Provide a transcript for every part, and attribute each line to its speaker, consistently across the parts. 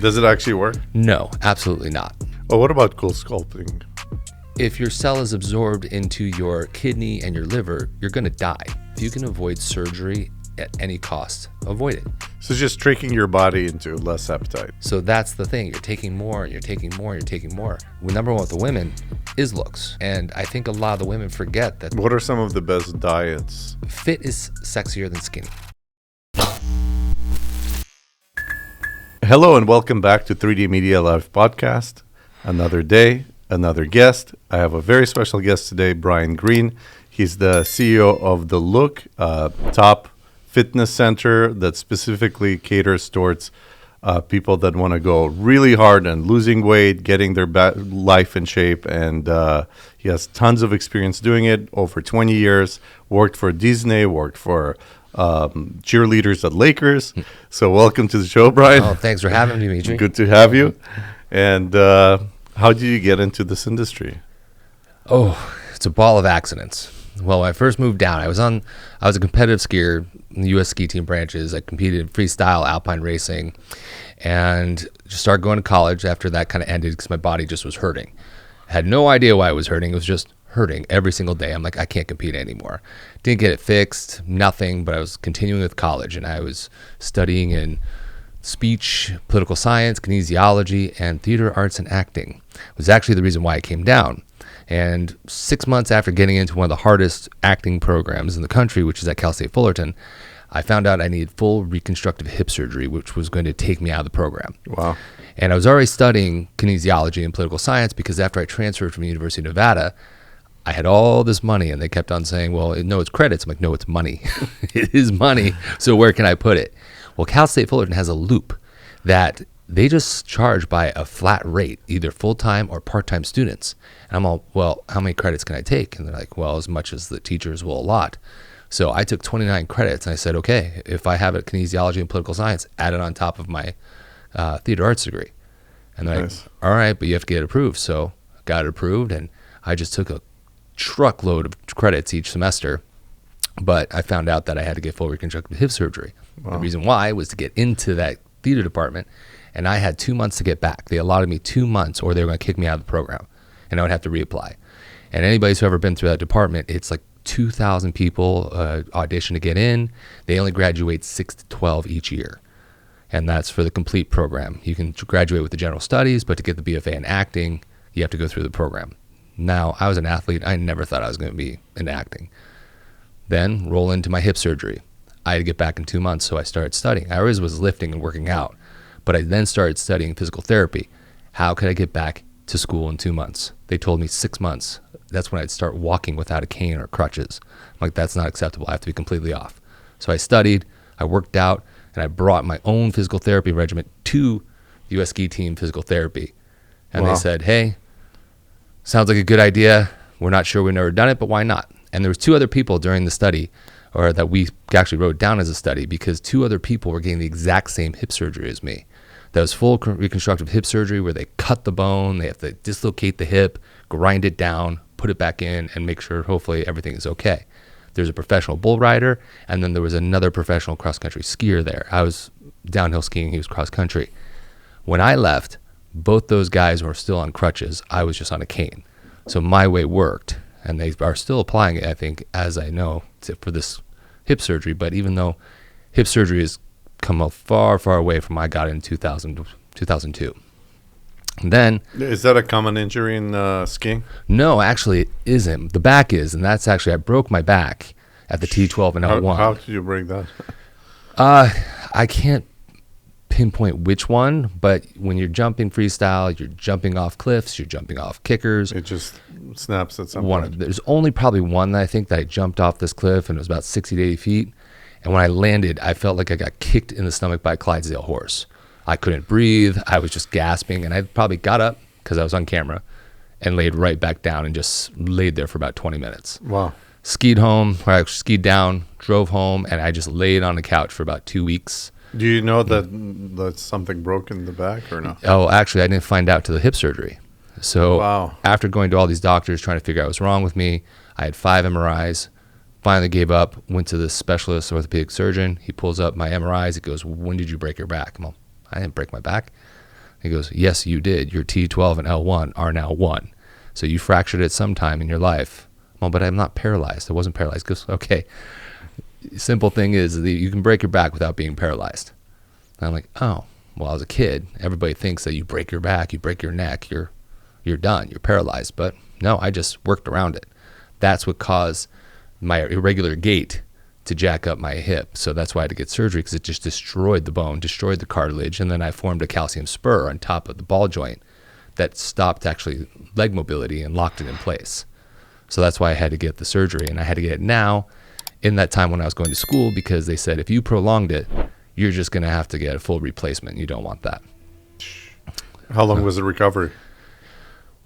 Speaker 1: Does it actually work?
Speaker 2: No, absolutely not.
Speaker 1: Oh, what about CoolSculpting?
Speaker 2: If your cell is absorbed into your kidney and your liver, you're going to die. If you can avoid surgery at any cost, avoid it.
Speaker 1: So it's just tricking your body into less appetite.
Speaker 2: So that's the thing. You're taking more, you're taking more, you're taking more. Well, number one with the women is looks. And I think a lot of the women forget that.
Speaker 1: What are some of the best diets?
Speaker 2: Fit is sexier than skinny.
Speaker 1: Hello and welcome back to 3D Media Live Podcast. Another day, another guest. I have a very special guest today, Bryan Greene. He's the CEO of The Look, top fitness center that specifically caters towards people that want to go really hard and losing weight, getting their life in shape. And he has tons of experience doing it, over 20 years, worked for Disney, worked for cheerleaders at Lakers. So welcome to the show, Bryan.
Speaker 2: Oh, thanks for having me, Dimitri.
Speaker 1: Good to have you. And how did you get into this industry?
Speaker 2: Oh, it's a ball of accidents. Well, when I first moved down, I was a competitive skier in the U.S. ski team branches. I competed in freestyle, alpine racing, and just started going to college after that kind of ended because my body just was hurting. I had no idea why it was hurting. It was just hurting every single day. I'm like, I can't compete anymore. Didn't get it fixed, nothing, but I was continuing with college, and I was studying in speech, political science, kinesiology, and theater arts and acting. It was actually the reason why I came down. And 6 months after getting into one of the hardest acting programs in the country, which is at Cal State Fullerton, I found out I needed full reconstructive hip surgery, which was going to take me out of the program.
Speaker 1: Wow.
Speaker 2: And I was already studying kinesiology and political science because after I transferred from the University of Nevada, I had all this money, and they kept on saying, well, no, it's credits. I'm like, no, it's money. It is money. So where can I put it? Well, Cal State Fullerton has a loop that they just charge by a flat rate, either full-time or part-time students. And I'm all, well, how many credits can I take? And they're like, well, as much as the teachers will allot. So I took 29 credits, and I said, okay, if I have a kinesiology and political science, add it on top of my theater arts degree. And they're
Speaker 1: Nice.
Speaker 2: like, all right, but you have to get it approved. So I got it approved, and I just took a truckload of credits each semester. But I found out that I had to get full reconstructive hip surgery.
Speaker 1: Wow.
Speaker 2: The reason why was to get into that theater department, and I had 2 months to get back. They allotted me 2 months, or they were going to kick me out of the program, and I would have to reapply. And anybody who's ever been through that department, it's like 2,000 people audition to get in. They only graduate 6 to 12 each year, and that's for the complete program. You can graduate with the general studies, but to get the BFA in acting, you have to go through the program. Now, I was an athlete. I never thought I was going to be in acting. Then roll into my hip surgery. I had to get back in 2 months, so I started studying. I always was lifting and working out, but I then started studying physical therapy. How could I get back to school in 2 months? They told me 6 months. That's when I'd start walking without a cane or crutches. I'm like, that's not acceptable. I have to be completely off. So I studied, I worked out, and I brought my own physical therapy regimen to the U.S. ski team physical therapy. And
Speaker 1: Wow.
Speaker 2: They said, hey, sounds like a good idea. We're not sure, we've never done it, but why not? And there was 2 other people during the study, or that we actually wrote down as a study, because 2 other people were getting the exact same hip surgery as me. That was full reconstructive hip surgery where they cut the bone, they have to dislocate the hip, grind it down, put it back in, and make sure hopefully everything is okay. There's a professional bull rider, and then there was another professional cross-country skier there. I was downhill skiing, he was cross-country. When I left, both those guys were still on crutches. I was just on a cane. So my way worked, and they are still applying it, I think, as I know, for this hip surgery. But even though hip surgery has come far, far away from I got it in 2002. And then...
Speaker 1: Is that a common injury in skiing?
Speaker 2: No, actually it isn't. The back is, and that's actually, I broke my back at the T12 and L1.
Speaker 1: How did you break that?
Speaker 2: I can't pinpoint which one, but when you're jumping freestyle, you're jumping off cliffs, you're jumping off kickers.
Speaker 1: It just snaps at some point.
Speaker 2: There's only probably one that I think that I jumped off this cliff, and it was about 60 to 80 feet. And when I landed, I felt like I got kicked in the stomach by a Clydesdale horse. I couldn't breathe. I was just gasping, and I probably got up because I was on camera and laid right back down and just laid there for about 20 minutes.
Speaker 1: Wow.
Speaker 2: Skied home, or I skied down, drove home, and I just laid on the couch for about 2 weeks.
Speaker 1: Do you know that something broke in the back or no?
Speaker 2: Oh, actually, I didn't find out till the hip surgery. So
Speaker 1: Wow.
Speaker 2: after going to all these doctors trying to figure out what's wrong with me, I had 5 MRIs, finally gave up, went to the specialist orthopedic surgeon. He pulls up my MRIs. He goes, when did you break your back? I'm all, I didn't break my back. He goes, yes, you did. Your T12 and L1 are now 1. So you fractured it sometime in your life. Well, but I'm not paralyzed. I wasn't paralyzed. He goes, okay. Simple thing is that you can break your back without being paralyzed. And I'm like, oh, well, as a kid, everybody thinks that you break your back, you break your neck, you're done, you're paralyzed. But no, I just worked around it. That's what caused my irregular gait to jack up my hip. So that's why I had to get surgery, because it just destroyed the bone, destroyed the cartilage, and then I formed a calcium spur on top of the ball joint that stopped actually leg mobility and locked it in place. So that's why I had to get the surgery, and I had to get it now in that time when I was going to school, because they said if you prolonged it, you're just going to have to get a full replacement. You don't want that.
Speaker 1: How long was the recovery?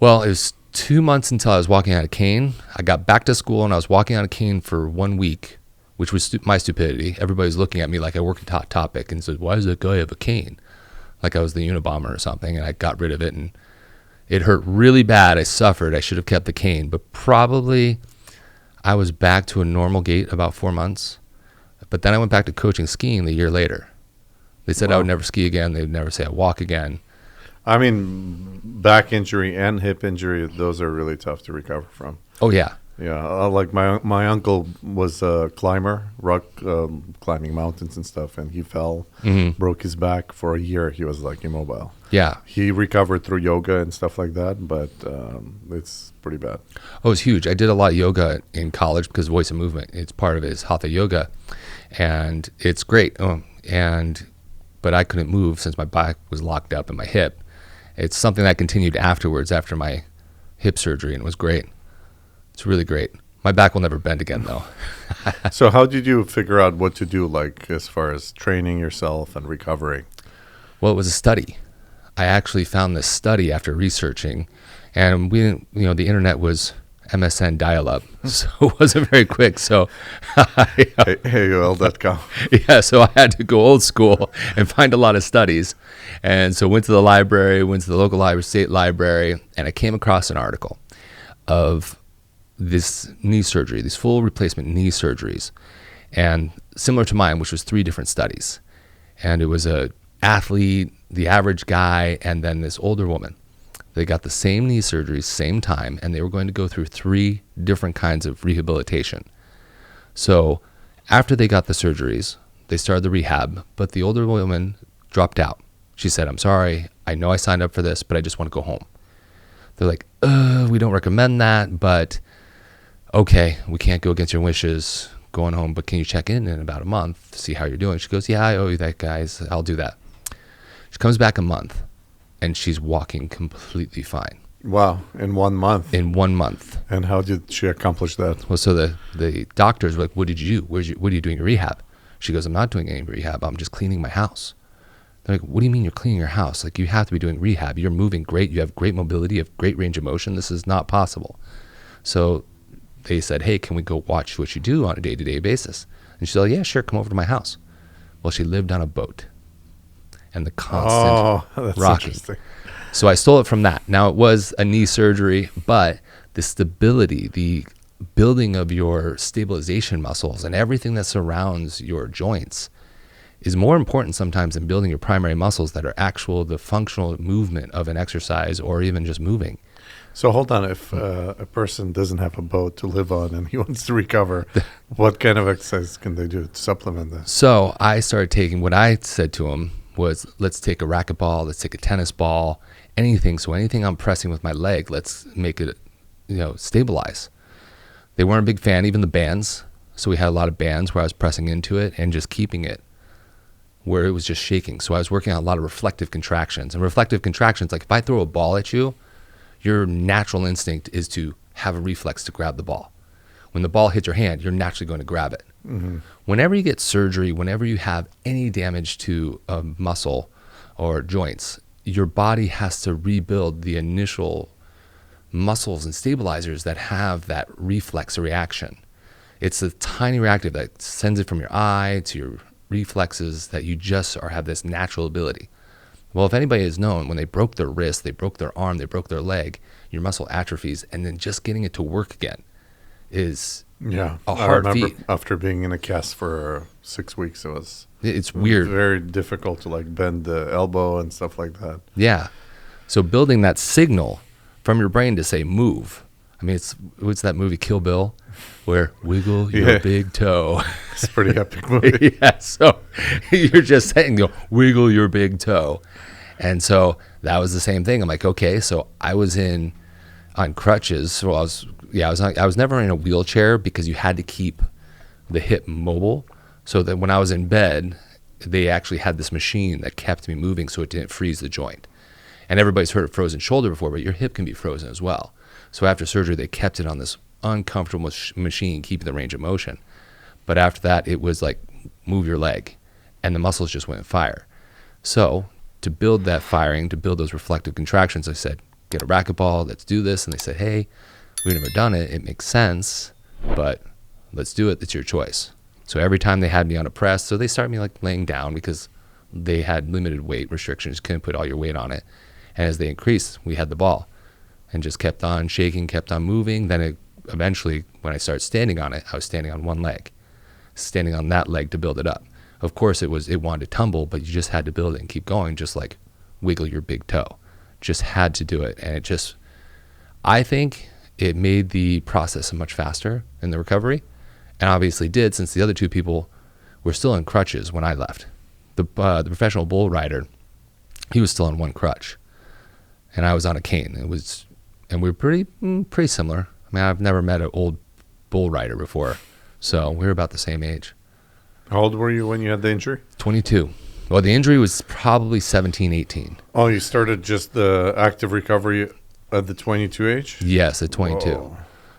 Speaker 2: Well, it was 2 months until I was walking on a cane. I got back to school and I was walking on a cane for 1 week, which was my stupidity. Everybody's looking at me like I work at Hot Topic and said, why does that guy have a cane? Like I was the Unabomber or something, and I got rid of it, and it hurt really bad. I suffered. I should have kept the cane, but probably I was back to a normal gait about 4 months. But then I went back to coaching skiing the year later. They said I would never ski again. They would never say I'd walk again.
Speaker 1: I mean, back injury and hip injury, those are really tough to recover from.
Speaker 2: Oh, yeah.
Speaker 1: Yeah, like my uncle was a climber, rock climbing mountains and stuff, and he fell, broke his back for a year. He was like immobile.
Speaker 2: Yeah.
Speaker 1: He recovered through yoga and stuff like that, but it's pretty bad.
Speaker 2: Oh, it's huge. I did a lot of yoga in college because Voice of Movement, it's part of it, is Hatha Yoga, and it's great. But I couldn't move since my back was locked up in my hip. It's something that continued afterwards, after my hip surgery, and it was great. It's really great. My back will never bend again, though.
Speaker 1: So how did you figure out what to do, like as far as training yourself and recovering?
Speaker 2: Well, it was a study. I actually found this study after researching, and we didn't, the internet was MSN dial-up, so it wasn't very quick. So,
Speaker 1: AOL.com.
Speaker 2: Yeah, so I had to go old school and find a lot of studies, and so went to the library, went to the local library, state library, and I came across an article of this knee surgery, these full replacement knee surgeries, and similar to mine, which was 3 different studies, and it was a athlete, the average guy, and then this older woman. They got the same knee surgeries, same time, and they were going to go through 3 different kinds of rehabilitation. So after they got the surgeries, they started the rehab, but the older woman dropped out. She said, I'm sorry, I know I signed up for this, but I just want to go home. They're like, we don't recommend that, but okay, we can't go against your wishes going home, but can you check in about a month, see how you're doing? She goes, yeah, I owe you that, guys. I'll do that. She comes back a month, and she's walking completely fine.
Speaker 1: Wow, in 1 month?
Speaker 2: In 1 month.
Speaker 1: And how did she accomplish that?
Speaker 2: Well, so the doctors were like, what did you do? What are you doing in rehab? She goes, I'm not doing any rehab. I'm just cleaning my house. They're like, what do you mean you're cleaning your house? Like, you have to be doing rehab. You're moving great. You have great mobility. You have great range of motion. This is not possible. So they said, hey, can we go watch what you do on a day-to-day basis? And she's like, yeah, sure, come over to my house. Well, she lived on a boat, and the constant
Speaker 1: that's
Speaker 2: rocking.
Speaker 1: interesting.
Speaker 2: So I stole it from that. Now, it was a knee surgery, but the stability, the building of your stabilization muscles and everything that surrounds your joints is more important sometimes than building your primary muscles that are the functional movement of an exercise or even just moving.
Speaker 1: So hold on, if a person doesn't have a boat to live on and he wants to recover, what kind of exercise can they do to supplement that?
Speaker 2: So I started taking, what I said to him was, let's take a racquetball, let's take a tennis ball, anything. So anything I'm pressing with my leg, let's make it, stabilize. They weren't a big fan, even the bands. So we had a lot of bands where I was pressing into it and just keeping it where it was just shaking. So I was working on a lot of reflective contractions. And reflective contractions, like if I throw a ball at you, your natural instinct is to have a reflex to grab the ball. When the ball hits your hand, you're naturally going to grab it. Mm-hmm. Whenever you get surgery, whenever you have any damage to a muscle or joints, your body has to rebuild the initial muscles and stabilizers that have that reflex reaction. It's a tiny reactive that sends it from your eye to your reflexes that you just have this natural ability. Well, if anybody has known, when they broke their wrist, they broke their arm, they broke their leg, your muscle atrophies, and then just getting it to work again is
Speaker 1: Yeah.
Speaker 2: a
Speaker 1: I
Speaker 2: heart
Speaker 1: remember
Speaker 2: feet.
Speaker 1: after being in a cast for 6 weeks, it was
Speaker 2: It's weird.
Speaker 1: very difficult to like bend the elbow and stuff like that.
Speaker 2: Yeah. So building that signal from your brain to say move. I mean, what's that movie Kill Bill, where wiggle your
Speaker 1: Yeah.
Speaker 2: big toe.
Speaker 1: It's a pretty epic movie.
Speaker 2: Yeah. So you're just saying, wiggle your big toe, and so that was the same thing. I'm like, okay, so I was on crutches. Well, I was never in a wheelchair because you had to keep the hip mobile. So that when I was in bed, they actually had this machine that kept me moving so it didn't freeze the joint. And everybody's heard of frozen shoulder before, but your hip can be frozen as well. So after surgery, they kept it on this uncomfortable machine, keeping the range of motion. But after that, it was like, move your leg, and the muscles just went fire. So to build that firing, to build those reflective contractions, I said, get a racquetball, let's do this. And they said, hey, we've never done it. It makes sense, but let's do it. It's your choice. So every time they had me on a press, so they started me like laying down because they had limited weight restrictions. You couldn't put all your weight on it. And as they increased, we had the ball and just kept on shaking, kept on moving. Then eventually, when I started standing on it, I was standing on one leg, standing on that leg to build it up. Of course, it wanted to tumble, but you just had to build it and keep going, just like wiggle your big toe. Just had to do it. And I think it made the process much faster in the recovery. And obviously did, since the other two people were still in crutches when I left. The professional bull rider, he was still on one crutch, and I was on a cane. And we were pretty similar. I mean, I've never met an old bull rider before, so we were about the same age.
Speaker 1: How old were you when you had the injury?
Speaker 2: 22. Well, the injury was probably 17, 18.
Speaker 1: Oh, you started just the active recovery at the 22 age?
Speaker 2: Yes, at 22.
Speaker 1: Whoa.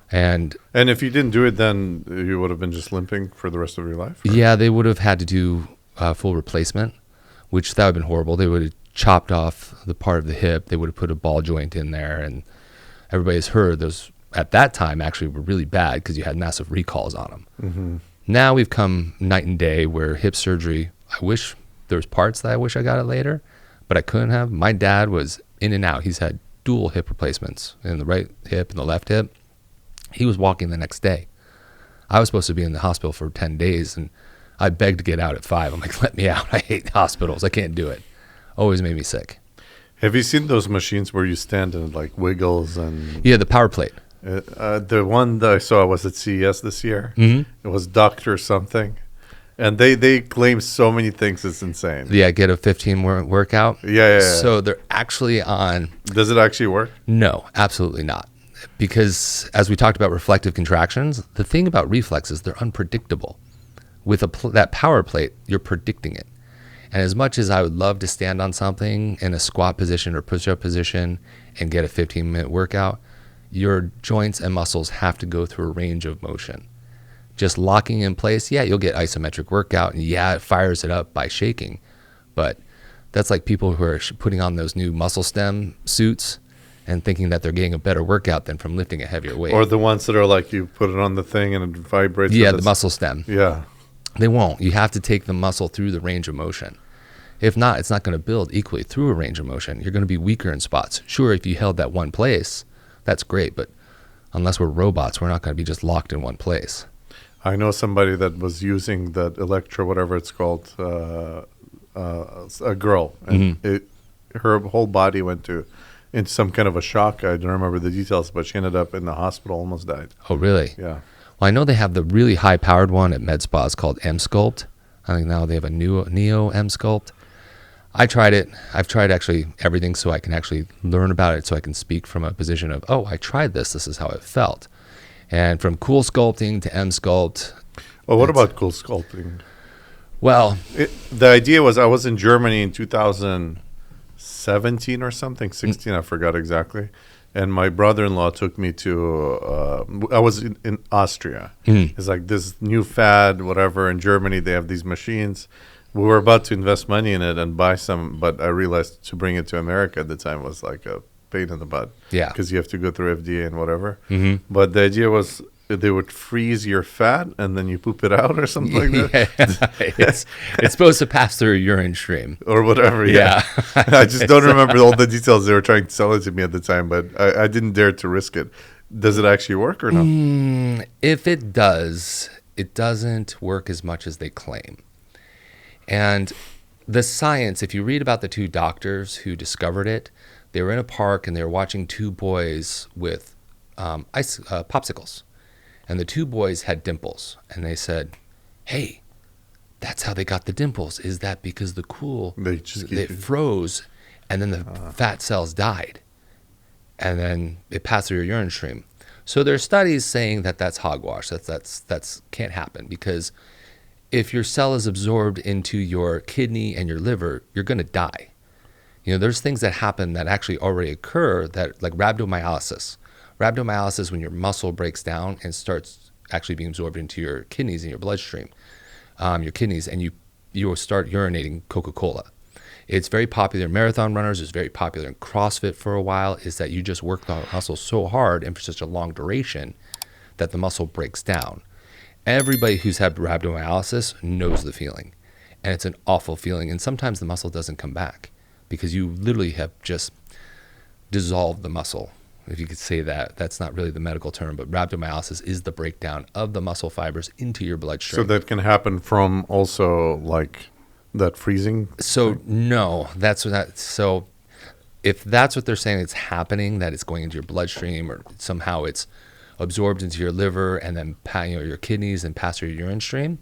Speaker 2: And
Speaker 1: if you didn't do it, then you would have been just limping for the rest of your life? Or?
Speaker 2: yeah, they would have had to do full replacement, which that would have been horrible. They would have chopped off the part of the hip. They would have put a ball joint in there, and everybody's heard those at that time actually were really bad because you had massive recalls on them.
Speaker 1: Mm-hmm.
Speaker 2: Now we've come night and day where hip surgery, I wish there was parts that I wish I got it later, but I couldn't have. My dad was in and out. He's had dual hip replacements in the right hip and the left hip. He was walking the next day. I was supposed to be in the hospital for 10 days, and I begged to get out at 5. I'm like, let me out. I hate hospitals. I can't do it. Always made me sick.
Speaker 1: Have you seen those machines where you stand and it like wiggles and...
Speaker 2: Yeah, the power plate.
Speaker 1: The one that I saw was at CES this year.
Speaker 2: Mm-hmm.
Speaker 1: It was Dr. something. And they claim so many things. It's insane.
Speaker 2: Yeah, get a 15 workout.
Speaker 1: Yeah.
Speaker 2: So they're actually on...
Speaker 1: Does it actually work?
Speaker 2: No, absolutely not. Because as we talked about reflective contractions, the thing about reflexes, they're unpredictable. With that power plate, you're predicting it. And as much as I would love to stand on something in a squat position or push-up position and get a 15-minute workout, your joints and muscles have to go through a range of motion. Just locking in place, yeah, you'll get isometric workout, and yeah, it fires it up by shaking. But that's like people who are putting on those new muscle stem suits and thinking that they're getting a better workout than from lifting a heavier weight.
Speaker 1: Or the ones that are like you put it on the thing and it vibrates.
Speaker 2: Yeah, the muscle stem.
Speaker 1: Yeah.
Speaker 2: They won't. You have to take the muscle through the range of motion. If not, it's not going to build equally through a range of motion. You're going to be weaker in spots. Sure, if you held that one place, that's great. But unless we're robots, we're not going to be just locked in one place.
Speaker 1: I know somebody that was using that Electra, whatever it's called, a girl. And her whole body went into some kind of a shock. I don't remember the details, but she ended up in the hospital, almost died.
Speaker 2: Oh, really?
Speaker 1: Yeah.
Speaker 2: Well, I know they have the really high-powered one at med spas called M-Sculpt. I think now they have a Neo M-Sculpt. I tried it. I've tried actually everything so I can actually learn about it, so I can speak from a position of, oh, I tried this. This is how it felt. And from CoolSculpting to M-Sculpt.
Speaker 1: Well, what about CoolSculpting?
Speaker 2: Well,
Speaker 1: the idea was I was in Germany in 2017 or something, 16, I forgot exactly. And my brother-in-law took me to, I was in Austria. It's like this new fad, whatever. In Germany, they have these machines. We were about to invest money in it and buy some, but I realized to bring it to America at the time was like a pain in the butt. Yeah. Because you have to go through FDA and whatever. But the idea was they would freeze your fat and then you poop it out or something like that.
Speaker 2: It's supposed to pass through a urine stream.
Speaker 1: Or whatever, yeah. I just don't remember all the details. They were trying to sell it to me at the time, but I didn't dare to risk it. Does it actually work or no?
Speaker 2: If it does, it doesn't work as much as they claim. And the science, if you read about the two doctors who discovered it, they were in a park and they were watching two boys with popsicles. And the two boys had dimples. And they said, hey, that's how they got the dimples. Is that because it froze and then the fat cells died? And then it passed through your urine stream. So there are studies saying that that's hogwash. That's can't happen, because if your cell is absorbed into your kidney and your liver, you're going to die. There's things that happen that actually already occur, that like rhabdomyolysis. Rhabdomyolysis, when your muscle breaks down and starts actually being absorbed into your kidneys and your bloodstream, your kidneys, and you will start urinating Coca-Cola. It's very popular in marathon runners. It's very popular in CrossFit for a while, is that you just work the muscle so hard and for such a long duration that the muscle breaks down. Everybody who's had rhabdomyolysis knows the feeling, and it's an awful feeling. And sometimes the muscle doesn't come back because you literally have just dissolved the muscle. If you could say that, that's not really the medical term, but rhabdomyolysis is the breakdown of the muscle fibers into your bloodstream.
Speaker 1: So that can happen from also like that freezing?
Speaker 2: So no, so if that's what they're saying, it's happening, that it's going into your bloodstream or somehow it's absorbed into your liver and then your kidneys and pass through your urine stream.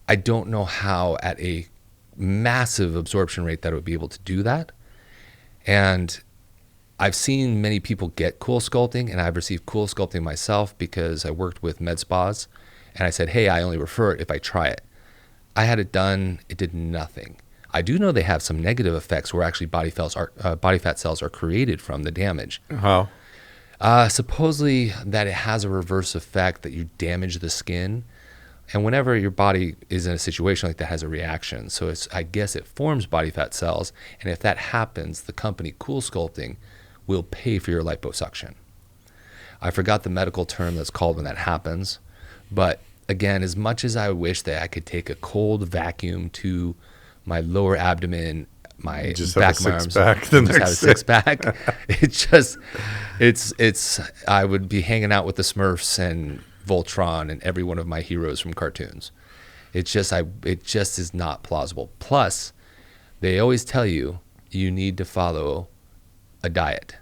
Speaker 2: I don't know how at a massive absorption rate that it would be able to do that. And I've seen many people get CoolSculpting, and I've received CoolSculpting myself because I worked with med spas, and I said, hey, I only refer it if I try it. I had it done. It did nothing. I do know they have some negative effects where actually body fat cells are created from the damage.
Speaker 1: How?
Speaker 2: Supposedly that it has a reverse effect, that you damage the skin. And whenever your body is in a situation like that, has a reaction. So I guess it forms body fat cells. And if that happens, the company CoolSculpting will pay for your liposuction. I forgot the medical term that's called when that happens. But again, as much as I wish that I could take a cold vacuum to my lower abdomen, my back of my arms, just have a six pack. I would be hanging out with the Smurfs and Voltron and every one of my heroes from cartoons. It just is not plausible. Plus, they always tell you need to follow a diet.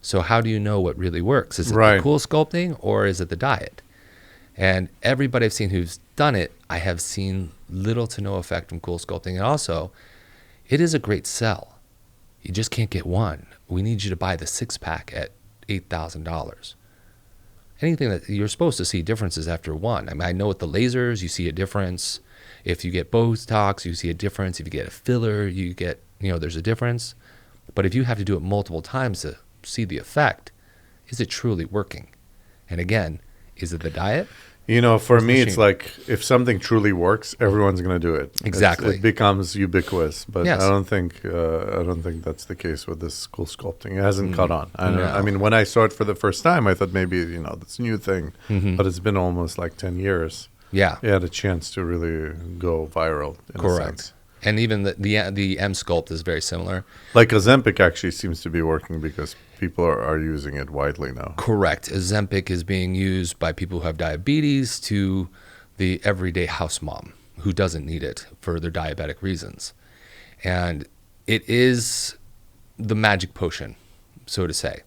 Speaker 2: So how do you know what really works? Is it the CoolSculpting or is it the diet? And everybody I've seen who's done it, I have seen little to no effect from CoolSculpting. And also, it is a great sell. You just can't get one. We need you to buy the 6-pack at $8,000. Anything that you're supposed to see differences after one. I mean, I know with the lasers, you see a difference. If you get Botox, you see a difference. If you get a filler, you get, there's a difference. But if you have to do it multiple times to see the effect, is it truly working? And again, is it the diet?
Speaker 1: For me, it's like if something truly works, everyone's going to do it.
Speaker 2: Exactly.
Speaker 1: It becomes ubiquitous. But
Speaker 2: yes.
Speaker 1: I don't think that's the case with this CoolSculpting. It hasn't caught on. I mean, when I saw it for the first time, I thought maybe this new thing. But it's been almost like 10 years.
Speaker 2: Yeah,
Speaker 1: it had a chance to really go viral.
Speaker 2: Correct. And even the M Sculpt is very similar.
Speaker 1: Like Ozempic actually seems to be working because people are using it widely now.
Speaker 2: Correct. Ozempic is being used by people who have diabetes to the everyday house mom who doesn't need it for their diabetic reasons. And it is the magic potion, so to say.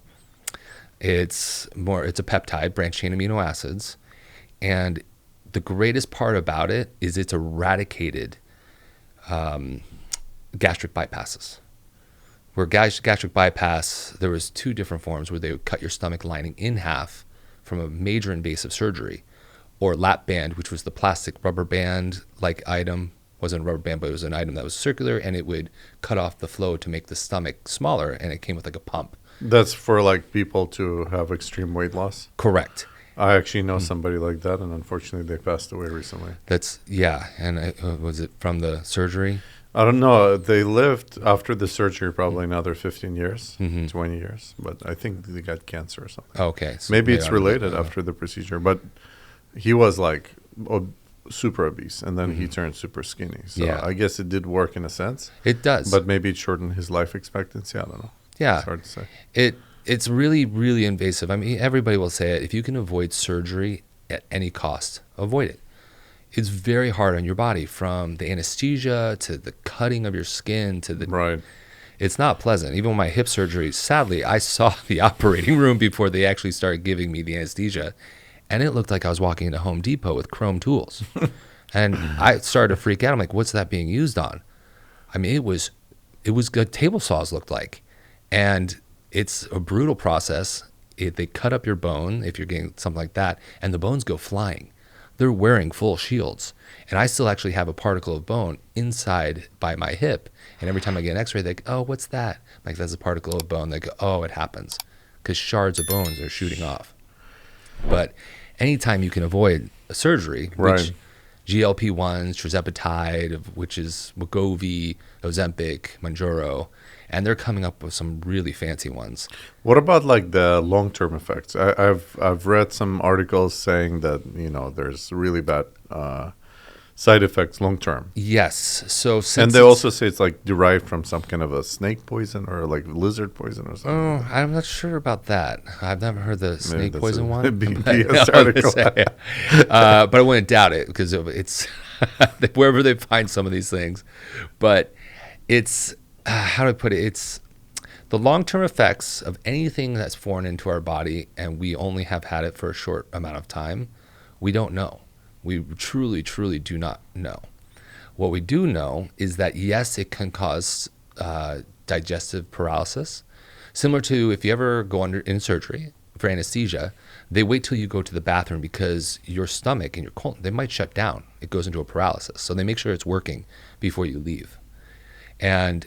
Speaker 2: It's a peptide, branched chain amino acids. And the greatest part about it is it's eradicated gastric bypasses. Where gastric bypass, there was 2 different forms where they would cut your stomach lining in half from a major invasive surgery, or lap band, which was the plastic rubber band like item. Wasn't a rubber band, but it was an item that was circular, and it would cut off the flow to make the stomach smaller, and it came with like a pump.
Speaker 1: That's for like people to have extreme weight loss?
Speaker 2: Correct.
Speaker 1: I actually know somebody like that, and unfortunately they passed away recently.
Speaker 2: And was it from the surgery?
Speaker 1: I don't know. They lived after the surgery probably another 15 years, 20 years, but I think they got cancer or something.
Speaker 2: Okay. So
Speaker 1: maybe it's related after the procedure, but he was like super obese, and then he turned super skinny. So I guess it did work in a sense.
Speaker 2: It does.
Speaker 1: But maybe it shortened his life expectancy. I don't know.
Speaker 2: Yeah.
Speaker 1: It's hard to say.
Speaker 2: It's really, really invasive. I mean, everybody will say it. If you can avoid surgery at any cost, avoid it. It's very hard on your body, from the anesthesia to the cutting of your skin to the.
Speaker 1: Right.
Speaker 2: It's not pleasant. Even with my hip surgery, sadly, I saw the operating room before they actually started giving me the anesthesia, and it looked like I was walking into Home Depot with chrome tools. And I started to freak out. I'm like, what's that being used on? I mean, it was like table saws looked like. And it's a brutal process. They cut up your bone if you're getting something like that, and the bones go flying. They're wearing full shields. And I still actually have a particle of bone inside by my hip. And every time I get an x-ray, they go, oh, what's that? I'm like, that's a particle of bone. They go, oh, it happens. Because shards of bones are shooting off. But anytime you can avoid a surgery,
Speaker 1: right.
Speaker 2: which GLP-1s, tirzepatide, which is Wegovy, Ozempic, Mounjaro, and they're coming up with some really fancy ones.
Speaker 1: What about like the long-term effects? I've read some articles saying that there's really bad side effects long-term.
Speaker 2: Yes. So
Speaker 1: and they also say it's like derived from some kind of a snake poison or like lizard poison or something.
Speaker 2: Oh, I'm not sure about that. I've never heard the snake poison one.
Speaker 1: BS article.
Speaker 2: But I wouldn't doubt it, because it's wherever they find some of these things. But it's how do I put it? It's the long-term effects of anything that's foreign into our body, and we only have had it for a short amount of time. We don't know. We truly, truly do not know. What we do know is that, yes, it can cause digestive paralysis. Similar to if you ever go in surgery for anesthesia, they wait till you go to the bathroom, because your stomach and your colon, they might shut down. It goes into a paralysis. So they make sure it's working before you leave. And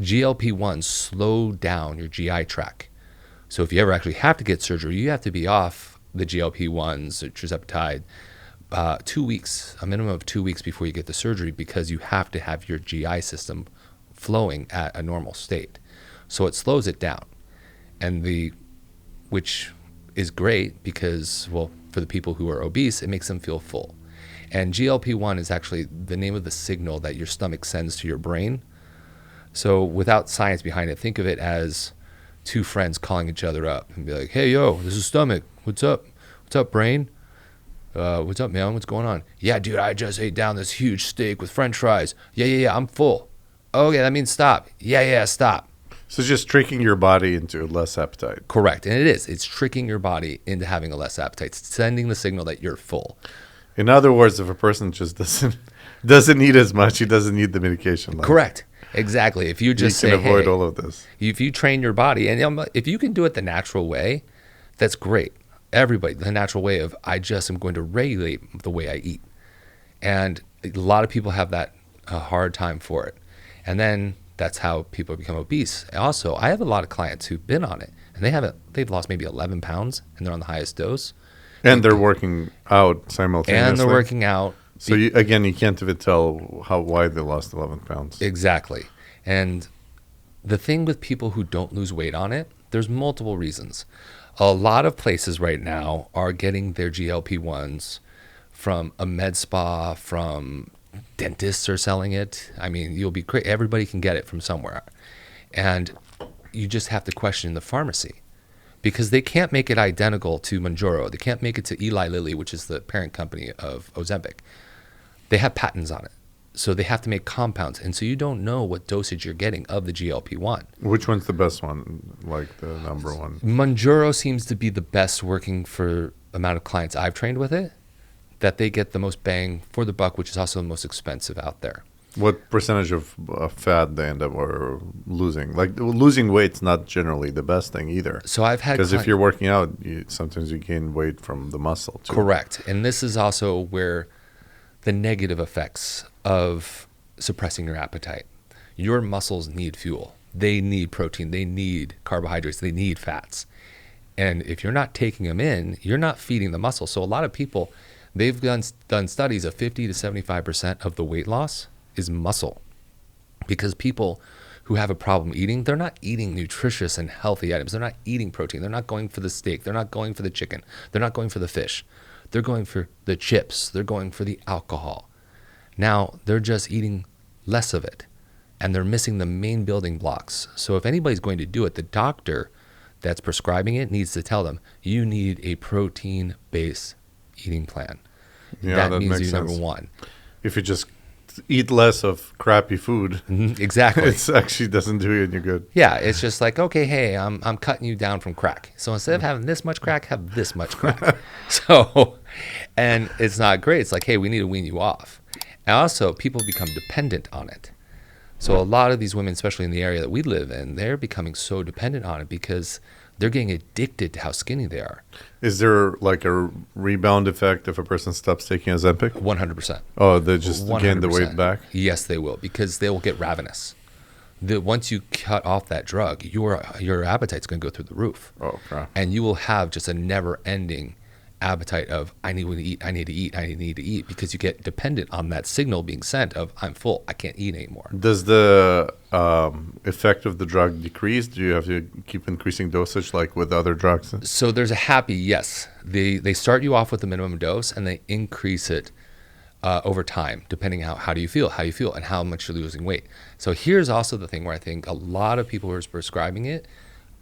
Speaker 2: GLP-1s slow down your GI tract. So if you ever actually have to get surgery, you have to be off the GLP-1s or tirzepatide 2 weeks, a minimum of 2 weeks before you get the surgery, because you have to have your GI system flowing at a normal state. So it slows it down, and which is great because, well, for the people who are obese, it makes them feel full. And GLP-1 is actually the name of the signal that your stomach sends to your brain. So without science behind it, think of it as two friends calling each other up and be like, hey, yo, this is stomach. What's up? What's up, brain? What's up, man? What's going on? Yeah, dude, I just ate down this huge steak with french fries. Yeah, I'm full. Okay, that means stop. Yeah, stop.
Speaker 1: So just tricking your body into less appetite.
Speaker 2: Correct. And it is. It's tricking your body into having a less appetite. It's sending the signal that you're full.
Speaker 1: In other words, if a person just doesn't eat as much, he doesn't need the medication.
Speaker 2: Correct. Exactly. If you just
Speaker 1: you can
Speaker 2: say,
Speaker 1: avoid
Speaker 2: hey,
Speaker 1: all of this.
Speaker 2: If you train your body, and if you can do it the natural way, that's great. Everybody, the natural way of, I just am going to regulate the way I eat. And a lot of people have that hard time for it. And then that's how people become obese. Also, I have a lot of clients who've been on it, and they've lost maybe 11 pounds, and they're on the highest dose.
Speaker 1: And they're working out simultaneously.
Speaker 2: And they're working out.
Speaker 1: So you can't even tell why they lost 11 pounds.
Speaker 2: Exactly. And the thing with people who don't lose weight on it, there's multiple reasons. A lot of places right now are getting their GLP-1s from a med spa, from dentists are selling it. I mean, you'll be crazy. Everybody can get it from somewhere. And you just have to question the pharmacy, because they can't make it identical to Mounjaro. They can't make it to Eli Lilly, which is the parent company of Ozempic. They have patents on it. So they have to make compounds. And so you don't know what dosage you're getting of the GLP-1.
Speaker 1: Which one's the best one, like the number one?
Speaker 2: Mounjaro seems to be the best working for amount of clients I've trained with it, that they get the most bang for the buck, which is also the most expensive out there.
Speaker 1: What percentage of fat they end up losing? Like losing weight's not generally the best thing either.
Speaker 2: So I've had,
Speaker 1: because if you're working out, sometimes you gain weight from the muscle too.
Speaker 2: Correct. And this is also where the negative effects of suppressing your appetite. Your muscles need fuel. They need protein. They need carbohydrates. They need fats. And if you're not taking them in, you're not feeding the muscle. So a lot of people, they've done studies of 50 to 75% of the weight loss is muscle. Because people who have a problem eating, they're not eating nutritious and healthy items. They're not eating protein. They're not going for the steak. They're not going for the chicken. They're not going for the fish. They're going for the chips. They're going for the alcohol. Now, they're just eating less of it, and they're missing the main building blocks. So if anybody's going to do it, the doctor that's prescribing it needs to tell them, you need a protein-based eating plan.
Speaker 1: Yeah, that
Speaker 2: means
Speaker 1: makes
Speaker 2: you
Speaker 1: sense.
Speaker 2: number one.
Speaker 1: If you just eat less of crappy food,
Speaker 2: Exactly.
Speaker 1: it actually doesn't do you any good.
Speaker 2: Yeah, it's just like, okay, hey, I'm cutting you down from crack. So instead of having this much crack, have this much crack. So, and it's not great. It's like, hey, we need to wean you off. And also, people become dependent on it. So a lot of these women, especially in the area that we live in, they're becoming so dependent on it because they're getting addicted to how skinny they are.
Speaker 1: Is there like a rebound effect if a person stops taking Ozempic?
Speaker 2: 100%.
Speaker 1: Oh, they just gain the
Speaker 2: 100%.
Speaker 1: weight back?
Speaker 2: Yes, they will, because they will get ravenous. Once you cut off that drug, your appetite's going to go through the roof.
Speaker 1: Oh, crap.
Speaker 2: And you will have just a never-ending appetite of, I need to eat, I need to eat, I need to eat, because you get dependent on that signal being sent of, I'm full, I can't eat anymore.
Speaker 1: Does the effect of the drug decrease? Do you have to keep increasing dosage like with other drugs?
Speaker 2: So there's a happy yes. They start you off with the minimum dose, and they increase it over time, depending how do you feel, and how much you're losing weight. So here's also the thing where I think a lot of people who are prescribing it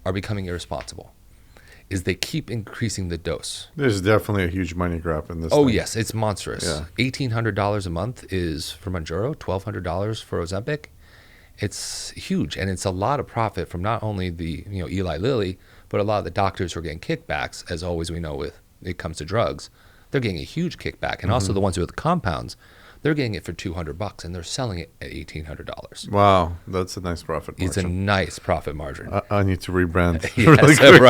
Speaker 2: are becoming irresponsible, is they keep increasing the dose.
Speaker 1: There's definitely a huge money grab in this.
Speaker 2: Oh,
Speaker 1: thing.
Speaker 2: yes, it's monstrous.
Speaker 1: Yeah.
Speaker 2: $1,800 a month is for Mounjaro, $1,200 for Ozempic. It's huge, and it's a lot of profit from not only the Eli Lilly, but a lot of the doctors who are getting kickbacks. As always, we know with it comes to drugs, they're getting a huge kickback, and also the ones with the compounds, they're getting it for $200, and they're selling it at $1,800.
Speaker 1: Wow, that's a nice profit margin.
Speaker 2: It's a nice profit margin.
Speaker 1: I need to rebrand.
Speaker 2: Yes,
Speaker 1: really quick.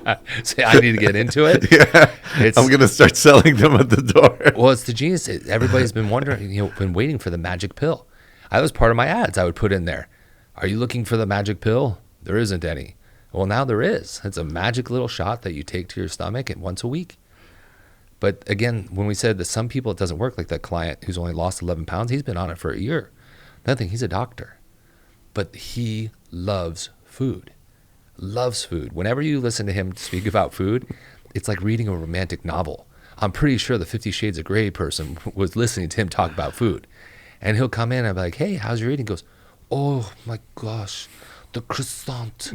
Speaker 2: right. So I need to get into it.
Speaker 1: Yeah,
Speaker 2: It's-
Speaker 1: I'm gonna start selling them at the door.
Speaker 2: Well, it's the genius. Everybody's been wondering, been waiting for the magic pill. I was part of my ads. I would put in there, are you looking for the magic pill? There isn't any. Well, now there is. It's a magic little shot that you take to your stomach once a week. But again, when we said that some people it doesn't work, like that client who's only lost 11 pounds, he's been on it for a year. Nothing. He's a doctor. But he loves food. Loves food. Whenever you listen to him speak about food, it's like reading a romantic novel. I'm pretty sure the 50 Shades of Grey person was listening to him talk about food. And he'll come in and be like, hey, how's your eating? He goes, oh my gosh, the croissant.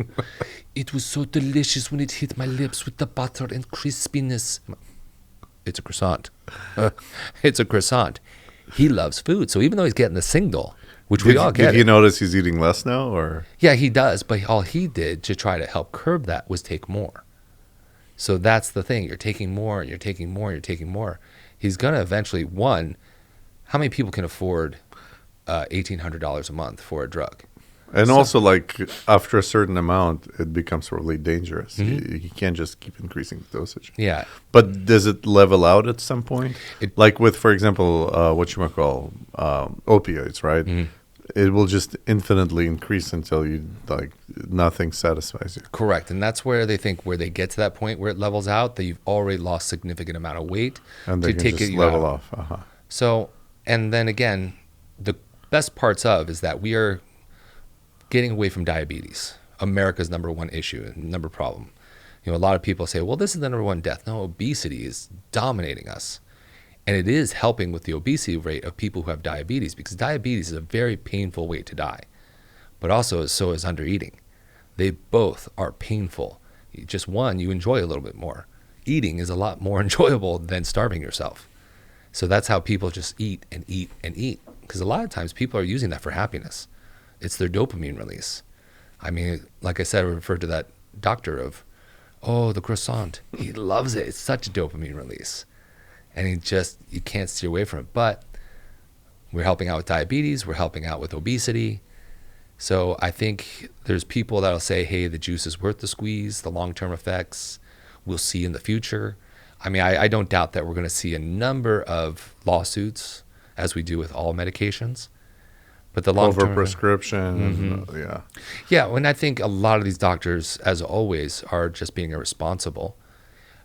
Speaker 2: It was so delicious when it hit my lips with the butter and crispiness. It's a croissant. It's a croissant. He loves food. So even though he's getting the signal, which we all get.
Speaker 1: Did you notice he's eating less now, or?
Speaker 2: Yeah, he does. But all he did to try to help curb that was take more. So that's the thing. You're taking more, and you're taking more, and you're taking more. He's going to eventually, how many people can afford $1,800 a month for a drug?
Speaker 1: And also, like, after a certain amount, it becomes really dangerous. You can't just keep increasing the dosage.
Speaker 2: Yeah.
Speaker 1: But does it level out at some point? Like with, for example, what you might call opioids, right? It will just infinitely increase until nothing satisfies you.
Speaker 2: Correct. And that's where they think where they get to that point where it levels out, that you've already lost significant amount of weight.
Speaker 1: And they
Speaker 2: to
Speaker 1: can
Speaker 2: take
Speaker 1: just
Speaker 2: it
Speaker 1: level
Speaker 2: out.
Speaker 1: off.
Speaker 2: So, and then again, the best parts of is that we are getting away from diabetes, America's number one issue, number problem. A lot of people say, well, this is the number one death. No, obesity is dominating us. And it is helping with the obesity rate of people who have diabetes, because diabetes is a very painful way to die. But also, so is undereating. They both are painful. Just one, you enjoy a little bit more. Eating is a lot more enjoyable than starving yourself. So that's how people just eat and eat and eat. Because a lot of times people are using that for happiness. It's their dopamine release. I mean, like I said, I referred to that doctor of, oh, the croissant. He loves it. It's such a dopamine release. And you can't steer away from it. But we're helping out with diabetes. We're helping out with obesity. So I think there's people that'll say, hey, the juice is worth the squeeze, the long-term effects we'll see in the future. I mean, I don't doubt that we're going to see a number of lawsuits, as we do with all medications. But the long-term
Speaker 1: Overprescription,
Speaker 2: Yeah, and I think a lot of these doctors, as always, are just being irresponsible.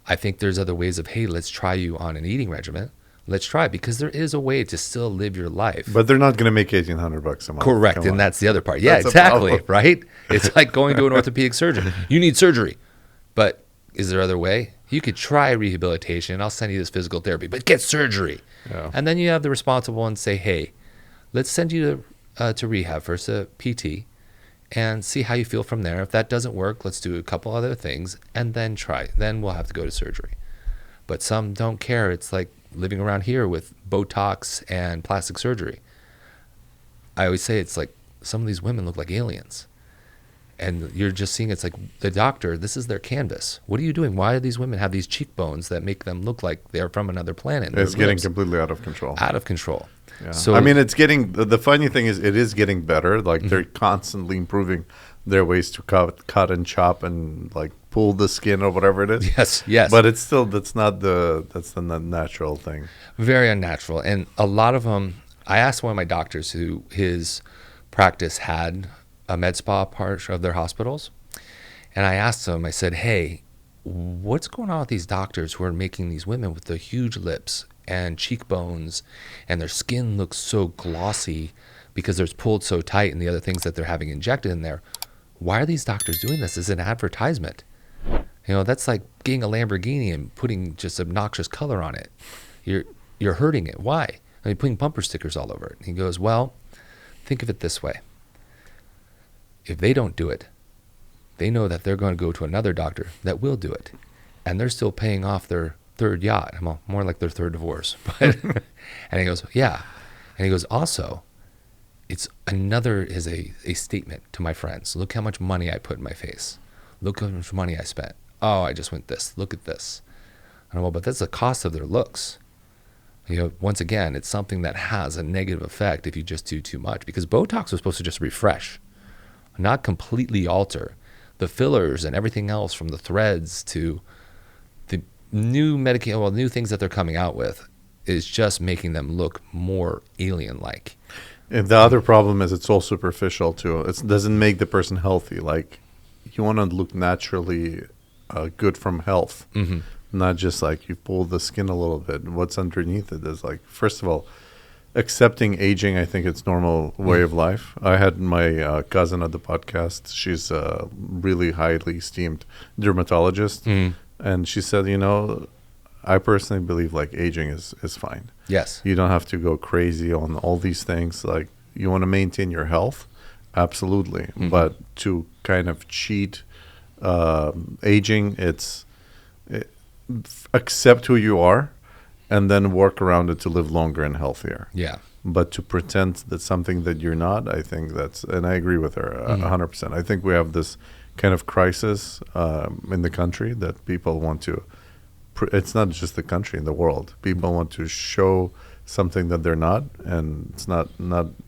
Speaker 2: I think there's other ways of, hey, let's try you on an eating regimen. Let's try it, because there is a way to still live your life.
Speaker 1: But they're not going to make $1,800 a month.
Speaker 2: Correct,
Speaker 1: Come
Speaker 2: and
Speaker 1: on.
Speaker 2: that's the other part. Yeah,
Speaker 1: That's a
Speaker 2: exactly,
Speaker 1: problem.
Speaker 2: right? It's like going to an orthopedic surgeon. You need surgery, but is there other way? You could try rehabilitation. I'll send you this physical therapy, but get surgery.
Speaker 1: Yeah.
Speaker 2: And then you have the responsible ones say, hey, let's send you to rehab first, a PT, and see how you feel from there. If that doesn't work, let's do a couple other things and then try. Then we'll have to go to surgery. But some don't care. It's like living around here with Botox and plastic surgery. I always say it's like some of these women look like aliens. And you're just seeing it's like the doctor, this is their canvas. What are you doing? Why do these women have these cheekbones that make them look like they're from another planet?
Speaker 1: It's getting completely out of control.
Speaker 2: Out of control.
Speaker 1: Yeah.
Speaker 2: So
Speaker 1: I mean, it's getting, the funny thing is it is getting better. Like they're constantly improving their ways to cut and chop and like pull the skin or whatever it is.
Speaker 2: Yes.
Speaker 1: But it's still, that's the natural thing.
Speaker 2: Very unnatural. And a lot of them, I asked one of my doctors who his practice had a med spa part of their hospitals. And I asked him, I said, hey, what's going on with these doctors who are making these women with the huge lips and cheekbones and their skin looks so glossy because they're pulled so tight and the other things that they're having injected in there? Why are these doctors doing this as an advertisement? You know, that's like getting a Lamborghini and putting just obnoxious color on it. You're hurting it. Why? I mean, putting bumper stickers all over it. And he goes, well, think of it this way. If they don't do it, they know that they're going to go to another doctor that will do it. And they're still paying off their third yacht. Well, more like their third divorce. But and he goes, yeah. And he goes, also, it's another is a statement to my friends. Look how much money I put in my face. Look how much money I spent. Oh, I just went this. Look at this. I know, well, but that's the cost of their looks. You know, once again, it's something that has a negative effect if you just do too much, because Botox was supposed to just refresh, not completely alter. The fillers and everything else, from the threads to the new new things that they're coming out with, is just making them look more alien-like.
Speaker 1: And the other problem is it's all superficial too. It doesn't make the person healthy. Like, you want to look naturally good from health, not just like you pull the skin a little bit. What's underneath it is like, first of all, accepting aging. I think it's normal way of life. I had my cousin at the podcast. She's a really highly esteemed dermatologist, and she said, you know, I personally believe like aging is fine.
Speaker 2: Yes.
Speaker 1: You don't have to go crazy on all these things. Like, you want to maintain your health, absolutely. But to kind of cheat aging, accept who you are and then work around it to live longer and healthier.
Speaker 2: Yeah.
Speaker 1: But to pretend that's something that you're not, I think that's, and I agree with her 100%. I think we have this kind of crisis in the country that people want to, it's not just the country, in the world. People want to show something that they're not, and it's not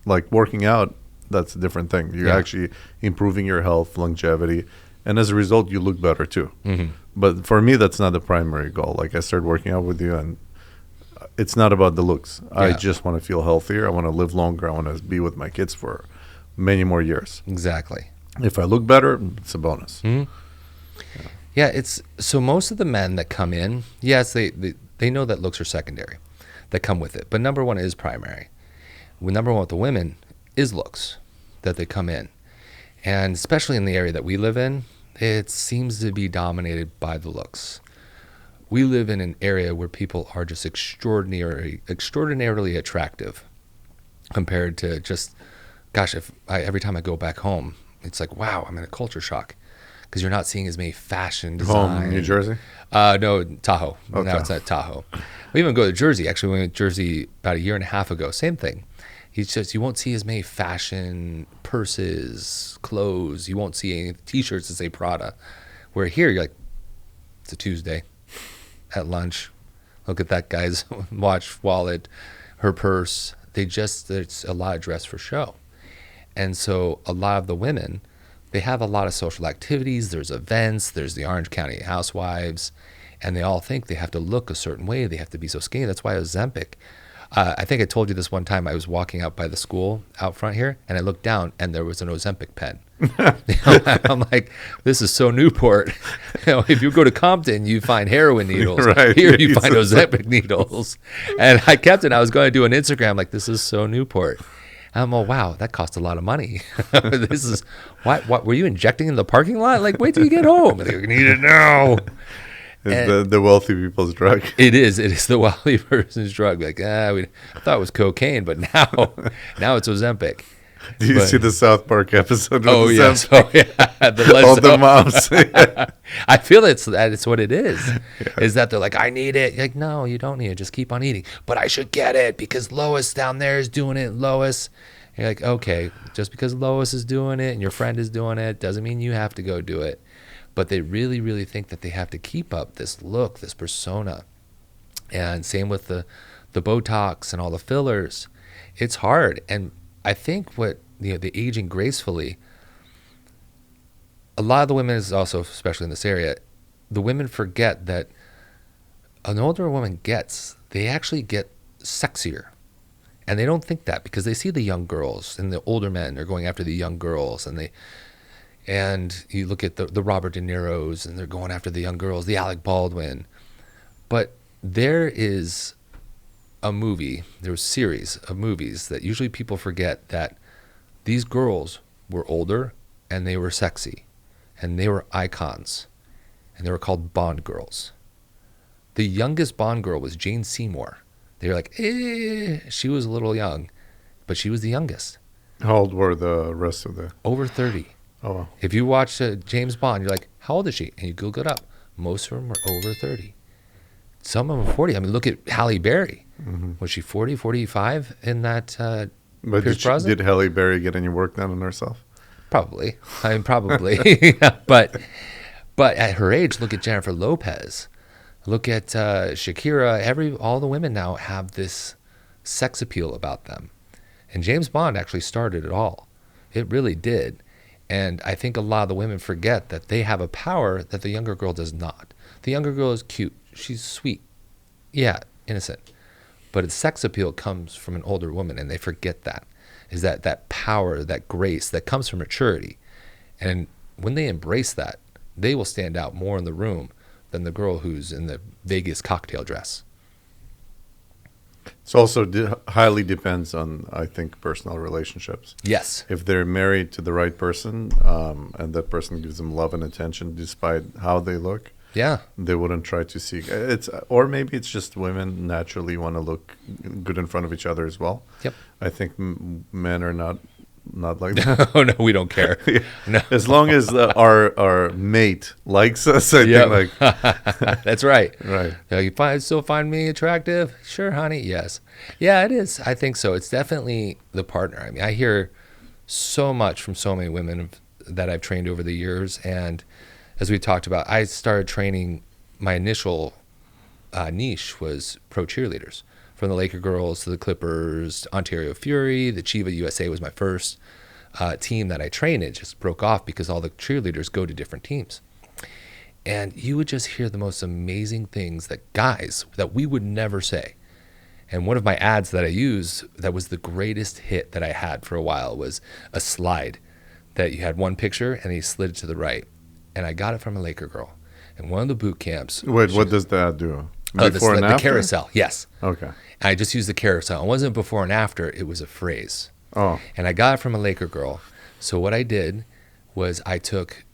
Speaker 1: like working out. That's a different thing. You're actually improving your health, longevity, and as a result, you look better too. But for me, that's not the primary goal. Like, I started working out with you, and it's not about the looks. I just want to feel healthier. I want to live longer. I want to be with my kids for many more years.
Speaker 2: Exactly.
Speaker 1: If I look better, it's a bonus.
Speaker 2: Yeah, it's so most of the men that come in, yes, they know that looks are secondary, that come with it. But number one is primary. Number one with the women is looks that they come in. And especially in the area that we live in, it seems to be dominated by the looks. We live in an area where people are just extraordinarily attractive compared to just, gosh, every time I go back home, it's like, wow, I'm in a culture shock. Because you're not seeing as many fashion design.
Speaker 1: Home, New Jersey?
Speaker 2: No, Tahoe.
Speaker 1: Okay.
Speaker 2: Now it's at Tahoe. We even go to Jersey. Actually, we went to Jersey about a year and a half ago. Same thing. You won't see as many fashion purses, clothes. You won't see any T-shirts that say Prada. Where here, you're like, it's a Tuesday at lunch. Look at that guy's watch, wallet, her purse. It's a lot of dress for show. And so a lot of the women, they have a lot of social activities. There's events. There's the Orange County Housewives. And they all think they have to look a certain way. They have to be so skinny. That's why Ozempic. I think I told you this one time. I was walking out by the school out front here, and I looked down, and there was an Ozempic pen. I'm like, this is so Newport. If you go to Compton, you find heroin needles.
Speaker 1: Right.
Speaker 2: Here you find Ozempic needles. And I kept it. I was going to do an Instagram like, this is so Newport. And I'm all, wow, that cost a lot of money. This is, what were you injecting in the parking lot? Like, wait till you get home. And they need it now.
Speaker 1: It's the wealthy people's drug.
Speaker 2: It is the wealthy person's drug. Like, I thought it was cocaine, but now it's Ozempic.
Speaker 1: Do you see the South Park episode?
Speaker 2: Oh
Speaker 1: with
Speaker 2: yes,
Speaker 1: Ozempic? All the moms.
Speaker 2: I feel it's what it is. Is that they're like, I need it. You're like, no, you don't need it. Just keep on eating. But I should get it because Lois down there is doing it. Lois. You're like, okay, just because Lois is doing it and your friend is doing it doesn't mean you have to go do it. But they really, really think that they have to keep up this look, this persona. And same with the Botox and all the fillers. It's hard. And I think what, the aging gracefully, a lot of the women is also, especially in this area, the women forget that an older woman they actually get sexier. And they don't think that because they see the young girls and the older men are going after the young girls, and you look at the Robert De Niro's and they're going after the young girls, the Alec Baldwin. But there was a series of movies that usually people forget that these girls were older and they were sexy and they were icons and they were called Bond girls. The youngest Bond girl was Jane Seymour. They were like, she was a little young, but she was the youngest.
Speaker 1: How old were the rest of the?
Speaker 2: Over 30.
Speaker 1: Oh, wow.
Speaker 2: If you watch James Bond, you're like, how old is she? And you Google it up. Most of them are over 30. Some of them are 40. I mean, look at Halle Berry. Mm-hmm. Was she 40, 45 in that
Speaker 1: but
Speaker 2: Pierce Brosnan?
Speaker 1: Did Halle Berry get any work done on herself?
Speaker 2: Probably. I mean, probably. But at her age, look at Jennifer Lopez. Look at Shakira. All the women now have this sex appeal about them. And James Bond actually started it all. It really did. And I think a lot of the women forget that they have a power that the younger girl does not. The younger girl is cute. She's sweet. Yeah, innocent. But its sex appeal comes from an older woman, and they forget that. Is that power, that grace that comes from maturity. And when they embrace that, they will stand out more in the room than the girl who's in the Vegas cocktail dress.
Speaker 1: It also highly depends on, I think, personal relationships.
Speaker 2: Yes.
Speaker 1: If they're married to the right person, and that person gives them love and attention despite how they look, they wouldn't try to seek it's. Or maybe it's just women naturally want to look good in front of each other as well.
Speaker 2: Yep.
Speaker 1: I think men are not like that.
Speaker 2: Oh no, we don't care.
Speaker 1: Yeah.
Speaker 2: No.
Speaker 1: As long as our mate likes us, I think
Speaker 2: that's right.
Speaker 1: Right.
Speaker 2: You still find me attractive? Sure, honey. Yes. Yeah, it is. I think so. It's definitely the partner. I mean, I hear so much from so many women that I've trained over the years, and as we talked about, I started training. My initial niche was pro cheerleaders. From the Laker girls to the Clippers, to Ontario Fury, the Chiva USA was my first team that I trained. It just broke off because all the cheerleaders go to different teams. And you would just hear the most amazing things that guys that we would never say. And one of my ads that I used that was the greatest hit that I had for a while was a slide that you had one picture and he slid it to the right. And I got it from a Laker girl. And one of the boot camps.
Speaker 1: Wait, what does that do? Before and
Speaker 2: the
Speaker 1: after?
Speaker 2: carousel, yes.
Speaker 1: Okay.
Speaker 2: I just used the carousel. It wasn't before and after, it was a phrase.
Speaker 1: Oh.
Speaker 2: And I got it from a Laker girl. So what I did was I took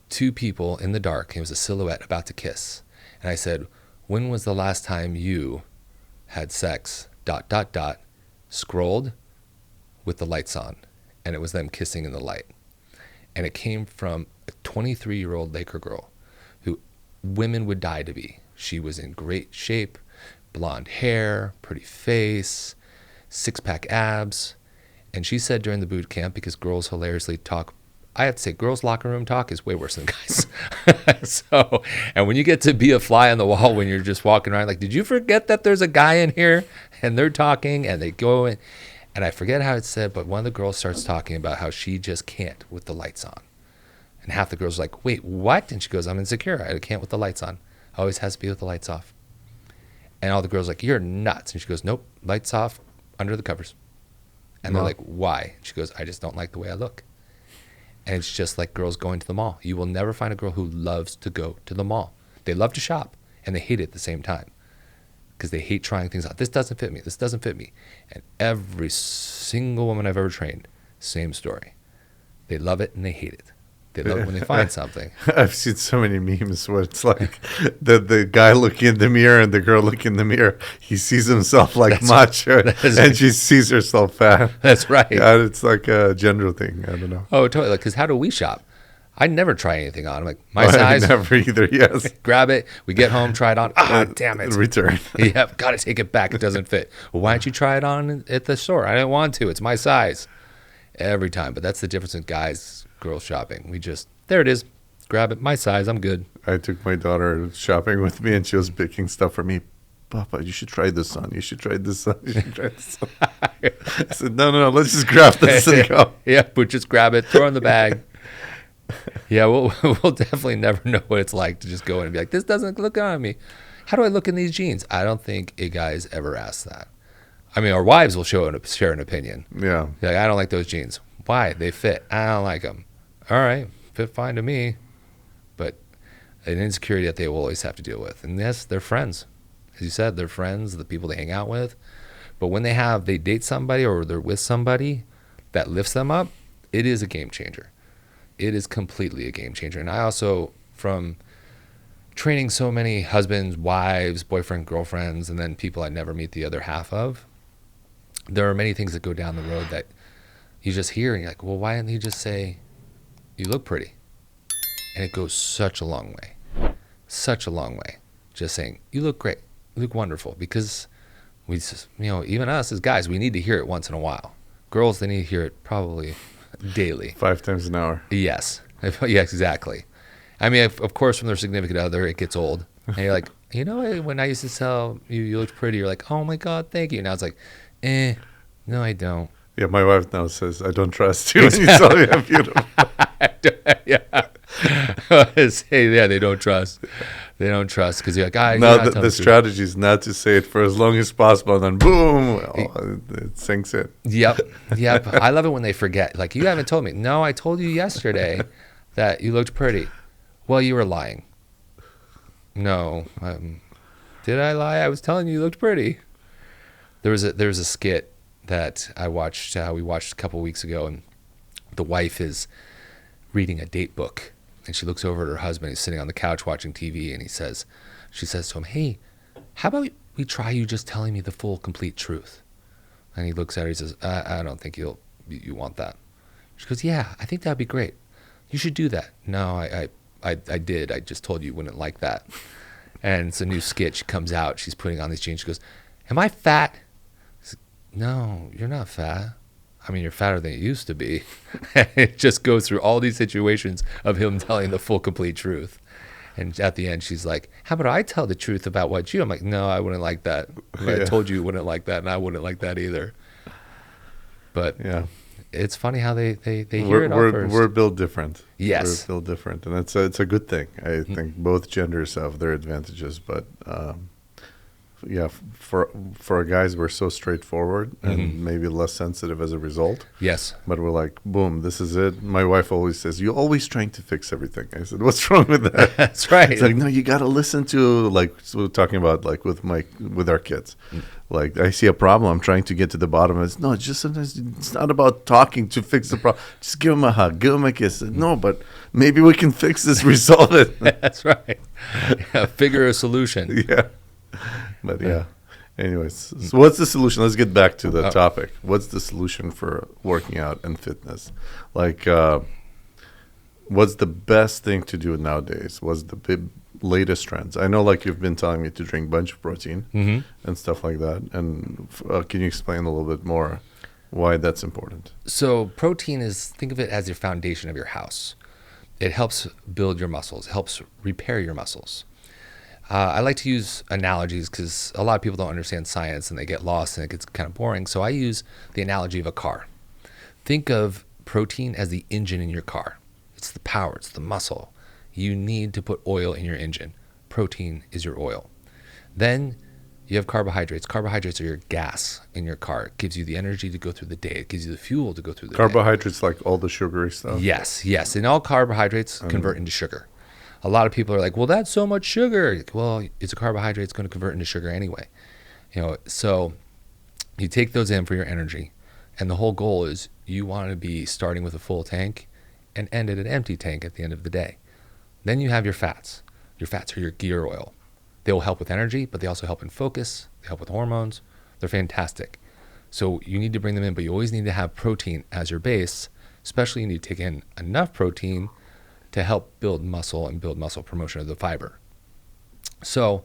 Speaker 2: two people in the dark. It was a silhouette about to kiss. And I said, when was the last time you had sex, ... scrolled with the lights on? And it was them kissing in the light. And it came from a 23-year-old Laker girl who women would die to be. She was in great shape, blonde hair, pretty face, six-pack abs. And she said during the boot camp, because girls hilariously talk, I have to say, girls' locker room talk is way worse than guys. So, and when you get to be a fly on the wall when you're just walking around, like, did you forget that there's a guy in here? And they're talking, and they go in. And I forget how it's said, but one of the girls starts talking about how she just can't with the lights on. And half the girls are like, wait, what? And she goes, I'm insecure. I can't with the lights on. Always has to be with the lights off. And all the girls are like, you're nuts. And she goes, nope, lights off, under the covers. And they're like, why? And she goes, I just don't like the way I look. And it's just like girls going to the mall. You will never find a girl who loves to go to the mall. They love to shop, and they hate it at the same time because they hate trying things out. This doesn't fit me. This doesn't fit me. And every single woman I've ever trained, same story. They love it and they hate it. They love it when they find something.
Speaker 1: I've seen so many memes where it's like the guy looking in the mirror and the girl looking in the mirror. He sees himself like macho, and she sees herself fat.
Speaker 2: That's right.
Speaker 1: Yeah, it's like a gender thing. I don't know.
Speaker 2: Oh, totally. Because how do we shop? I never try anything on. I'm like, my size.
Speaker 1: I never either. Yes.
Speaker 2: Grab it. We get home, try it on. Damn it.
Speaker 1: Return.
Speaker 2: Yep. Got to take it back. It doesn't fit. Well, why don't you try it on at the store? I didn't want to. It's my size. Every time. But that's the difference in guys, girls shopping. We just, there it is. Grab it. My size. I'm good.
Speaker 1: I took my daughter shopping with me, and she was picking stuff for me. Papa, you should try this on. You should try this on. You should try this on. I said, no. Let's just grab this and go.
Speaker 2: Yeah, but just grab it. Throw it in the bag. Yeah, we'll definitely never know what it's like to just go in and be like, this doesn't look good on me. How do I look in these jeans? I don't think a guy's ever asked that. I mean, our wives will share an opinion.
Speaker 1: Yeah.
Speaker 2: Like, I don't like those jeans. Why? They fit. I don't like them. All right, fit fine to me. But an insecurity that they will always have to deal with. And yes, they're friends. As you said, they're friends, the people they hang out with. But when they date somebody or they're with somebody that lifts them up, it is a game changer. It is completely a game changer. And I also, from training so many husbands, wives, boyfriend, girlfriends, and then people I never meet the other half of, there are many things that go down the road that you just hear and you're like, well, why didn't he just say, you look pretty? And it goes such a long way. Such a long way. Just saying, you look great. You look wonderful. Because we just, even us as guys, we need to hear it once in a while. Girls, they need to hear it probably daily. 5
Speaker 1: times an hour.
Speaker 2: Yes. Yes, exactly. I mean, of course, from their significant other, it gets old. And you're like, when I used to tell you looked pretty, you're like, oh my God, thank you. Now it's like, no, I don't.
Speaker 1: Yeah, my wife now says, I don't trust you when you tell me I'm beautiful.
Speaker 2: Yeah. They don't trust. They don't trust because you're like,
Speaker 1: now the strategy is not to say it for as long as possible, and then boom, it sinks in.
Speaker 2: Yep. I love it when they forget. Like, you haven't told me. No, I told you yesterday that you looked pretty. Well, you were lying. No, did I lie? I was telling you looked pretty. There was a skit that I watched. We watched a couple weeks ago, and the wife is reading a date book. And she looks over at her husband. He's sitting on the couch watching TV, and she says to him, hey, how about we try you just telling me the full, complete truth? And he looks at her. He says, I don't think you want that. She goes, yeah, I think that'd be great. You should do that. No, I did. I just told you wouldn't like that. And it's a new skit. She comes out. She's putting on these jeans. She goes, am I fat? He says, no, you're not fat. I mean, you're fatter than you used to be. It just goes through all these situations of him telling the full, complete truth. And at the end, she's like, how about I tell the truth about what you? I'm like, no, I wouldn't like that. I told you wouldn't like that, and I wouldn't like that either. But yeah, it's funny how they hear it all first.
Speaker 1: We're built different.
Speaker 2: Yes.
Speaker 1: We're built different, and it's a good thing. I think both genders have their advantages, but for guys, we're so straightforward and maybe less sensitive as a result.
Speaker 2: Yes.
Speaker 1: But we're like, boom, this is it. My wife always says, you're always trying to fix everything. I said, what's wrong with that?
Speaker 2: That's right.
Speaker 1: It's like, no, you got to listen to, like, so we're talking about, like, with our kids. Like, I see a problem, I'm trying to get to the bottom of it. No, it's just sometimes it's not about talking to fix the problem. Just give them a hug, give them a kiss. No, but maybe we can fix this, resolve it.
Speaker 2: That's right. Figure a solution.
Speaker 1: Yeah. But anyways, so what's the solution? Let's get back to the topic. What's the solution for working out and fitness? Like, what's the best thing to do nowadays? What's the latest trends? I know, like, you've been telling me to drink a bunch of protein and stuff like that. And can you explain a little bit more why that's important?
Speaker 2: So protein think of it as your foundation of your house. It helps build your muscles. It helps repair your muscles. I like to use analogies because a lot of people don't understand science and they get lost and it gets kind of boring. So I use the analogy of a car. Think of protein as the engine in your car. It's the power, it's the muscle. You need to put oil in your engine. Protein is your oil. Then you have carbohydrates. Carbohydrates are your gas in your car. It gives you the energy to go through the day. It gives you the fuel to go through the day.
Speaker 1: Carbohydrates, like all the sugary stuff?
Speaker 2: Yes. And all carbohydrates convert into sugar. A lot of people are like, well, that's so much sugar. Well, it's a carbohydrate. It's going to convert into sugar anyway. So you take those in for your energy. And the whole goal is you want to be starting with a full tank and end at an empty tank at the end of the day. Then you have your fats. Your fats are your gear oil. They will help with energy, but they also help in focus. They help with hormones. They're fantastic. So you need to bring them in, but you always need to have protein as your base, especially you need to take in enough protein to help build muscle and build muscle promotion of the fiber. So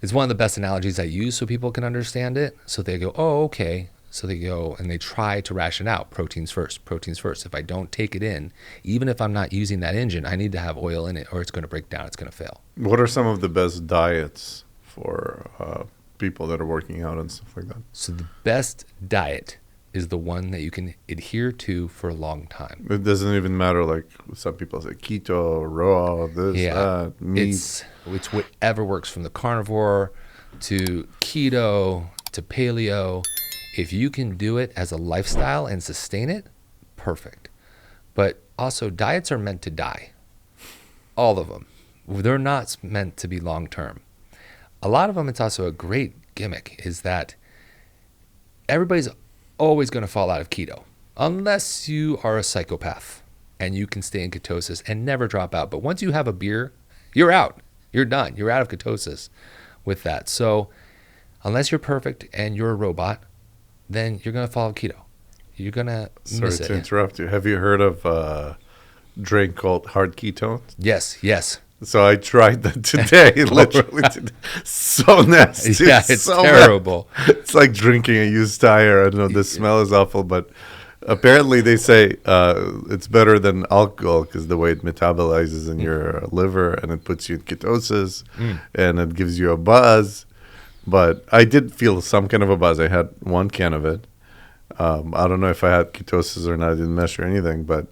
Speaker 2: it's one of the best analogies I use so people can understand it. So they go, oh, okay. So they go and they try to ration out proteins first, proteins first. If I don't take it in, even if I'm not using that engine, I need to have oil in it or it's going to break down, it's going to fail.
Speaker 1: What are some of the best diets for people that are working out and stuff like that?
Speaker 2: So the best diet is the one that you can adhere to for a long time.
Speaker 1: It doesn't even matter, like some people say keto, raw, this, that, meat.
Speaker 2: It's whatever works, from the carnivore to keto to paleo. If you can do it as a lifestyle and sustain it, perfect. But also, diets are meant to die. All of them. They're not meant to be long-term. A lot of them, it's also a great gimmick, is that everybody's always going to fall out of keto unless you are a psychopath and you can stay in ketosis and never drop out. But once you have a beer, you're out. You're done. You're out of ketosis with that. So unless you're perfect and you're a robot, then you're going to follow keto. You're going to miss it.
Speaker 1: Sorry to interrupt you. Have you heard of a drink called hard ketones?
Speaker 2: Yes.
Speaker 1: So I tried that today, literally today. So nasty.
Speaker 2: Yeah, it's
Speaker 1: so
Speaker 2: terrible.
Speaker 1: Bad. It's like drinking a used tire. I don't know, the smell is awful, but apparently they say it's better than alcohol because the way it metabolizes in your liver and it puts you in ketosis and it gives you a buzz. But I did feel some kind of a buzz. I had one can of it. I don't know if I had ketosis or not. I didn't measure anything, but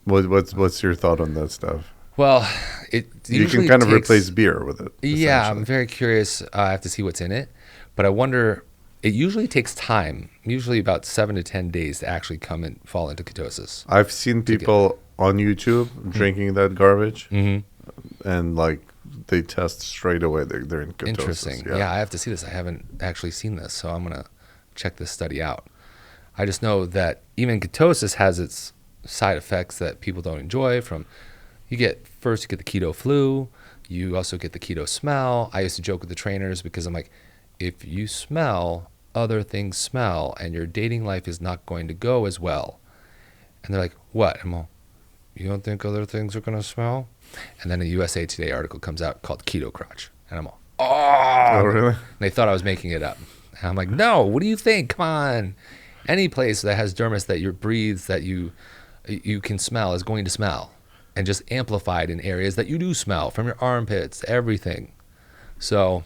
Speaker 1: what's your thought on that stuff?
Speaker 2: Well, you
Speaker 1: can kind of replace beer with it.
Speaker 2: Yeah, I'm very curious. I have to see what's in it. But I wonder, it usually takes time, usually about 7 to 10 days to actually come and fall into ketosis.
Speaker 1: I've seen people on YouTube drinking that garbage, and like they test straight away they're in ketosis.
Speaker 2: Interesting. Yeah, I have to see this. I haven't actually seen this, so I'm going to check this study out. I just know that even ketosis has its side effects that people don't enjoy. You get the keto flu. You also get the keto smell. I used to joke with the trainers because I'm like, if you smell, other things smell, and your dating life is not going to go as well. And they're like, what? I'm all, you don't think other things are going to smell? And then a USA Today article comes out called Keto Crotch. And I'm all, oh,
Speaker 1: really?
Speaker 2: And they thought I was making it up. And I'm like, no, what do you think? Come on. Any place that has dermis that you breathe, that you can smell, is going to smell. And just amplified in areas that you do smell, from your armpits, everything. So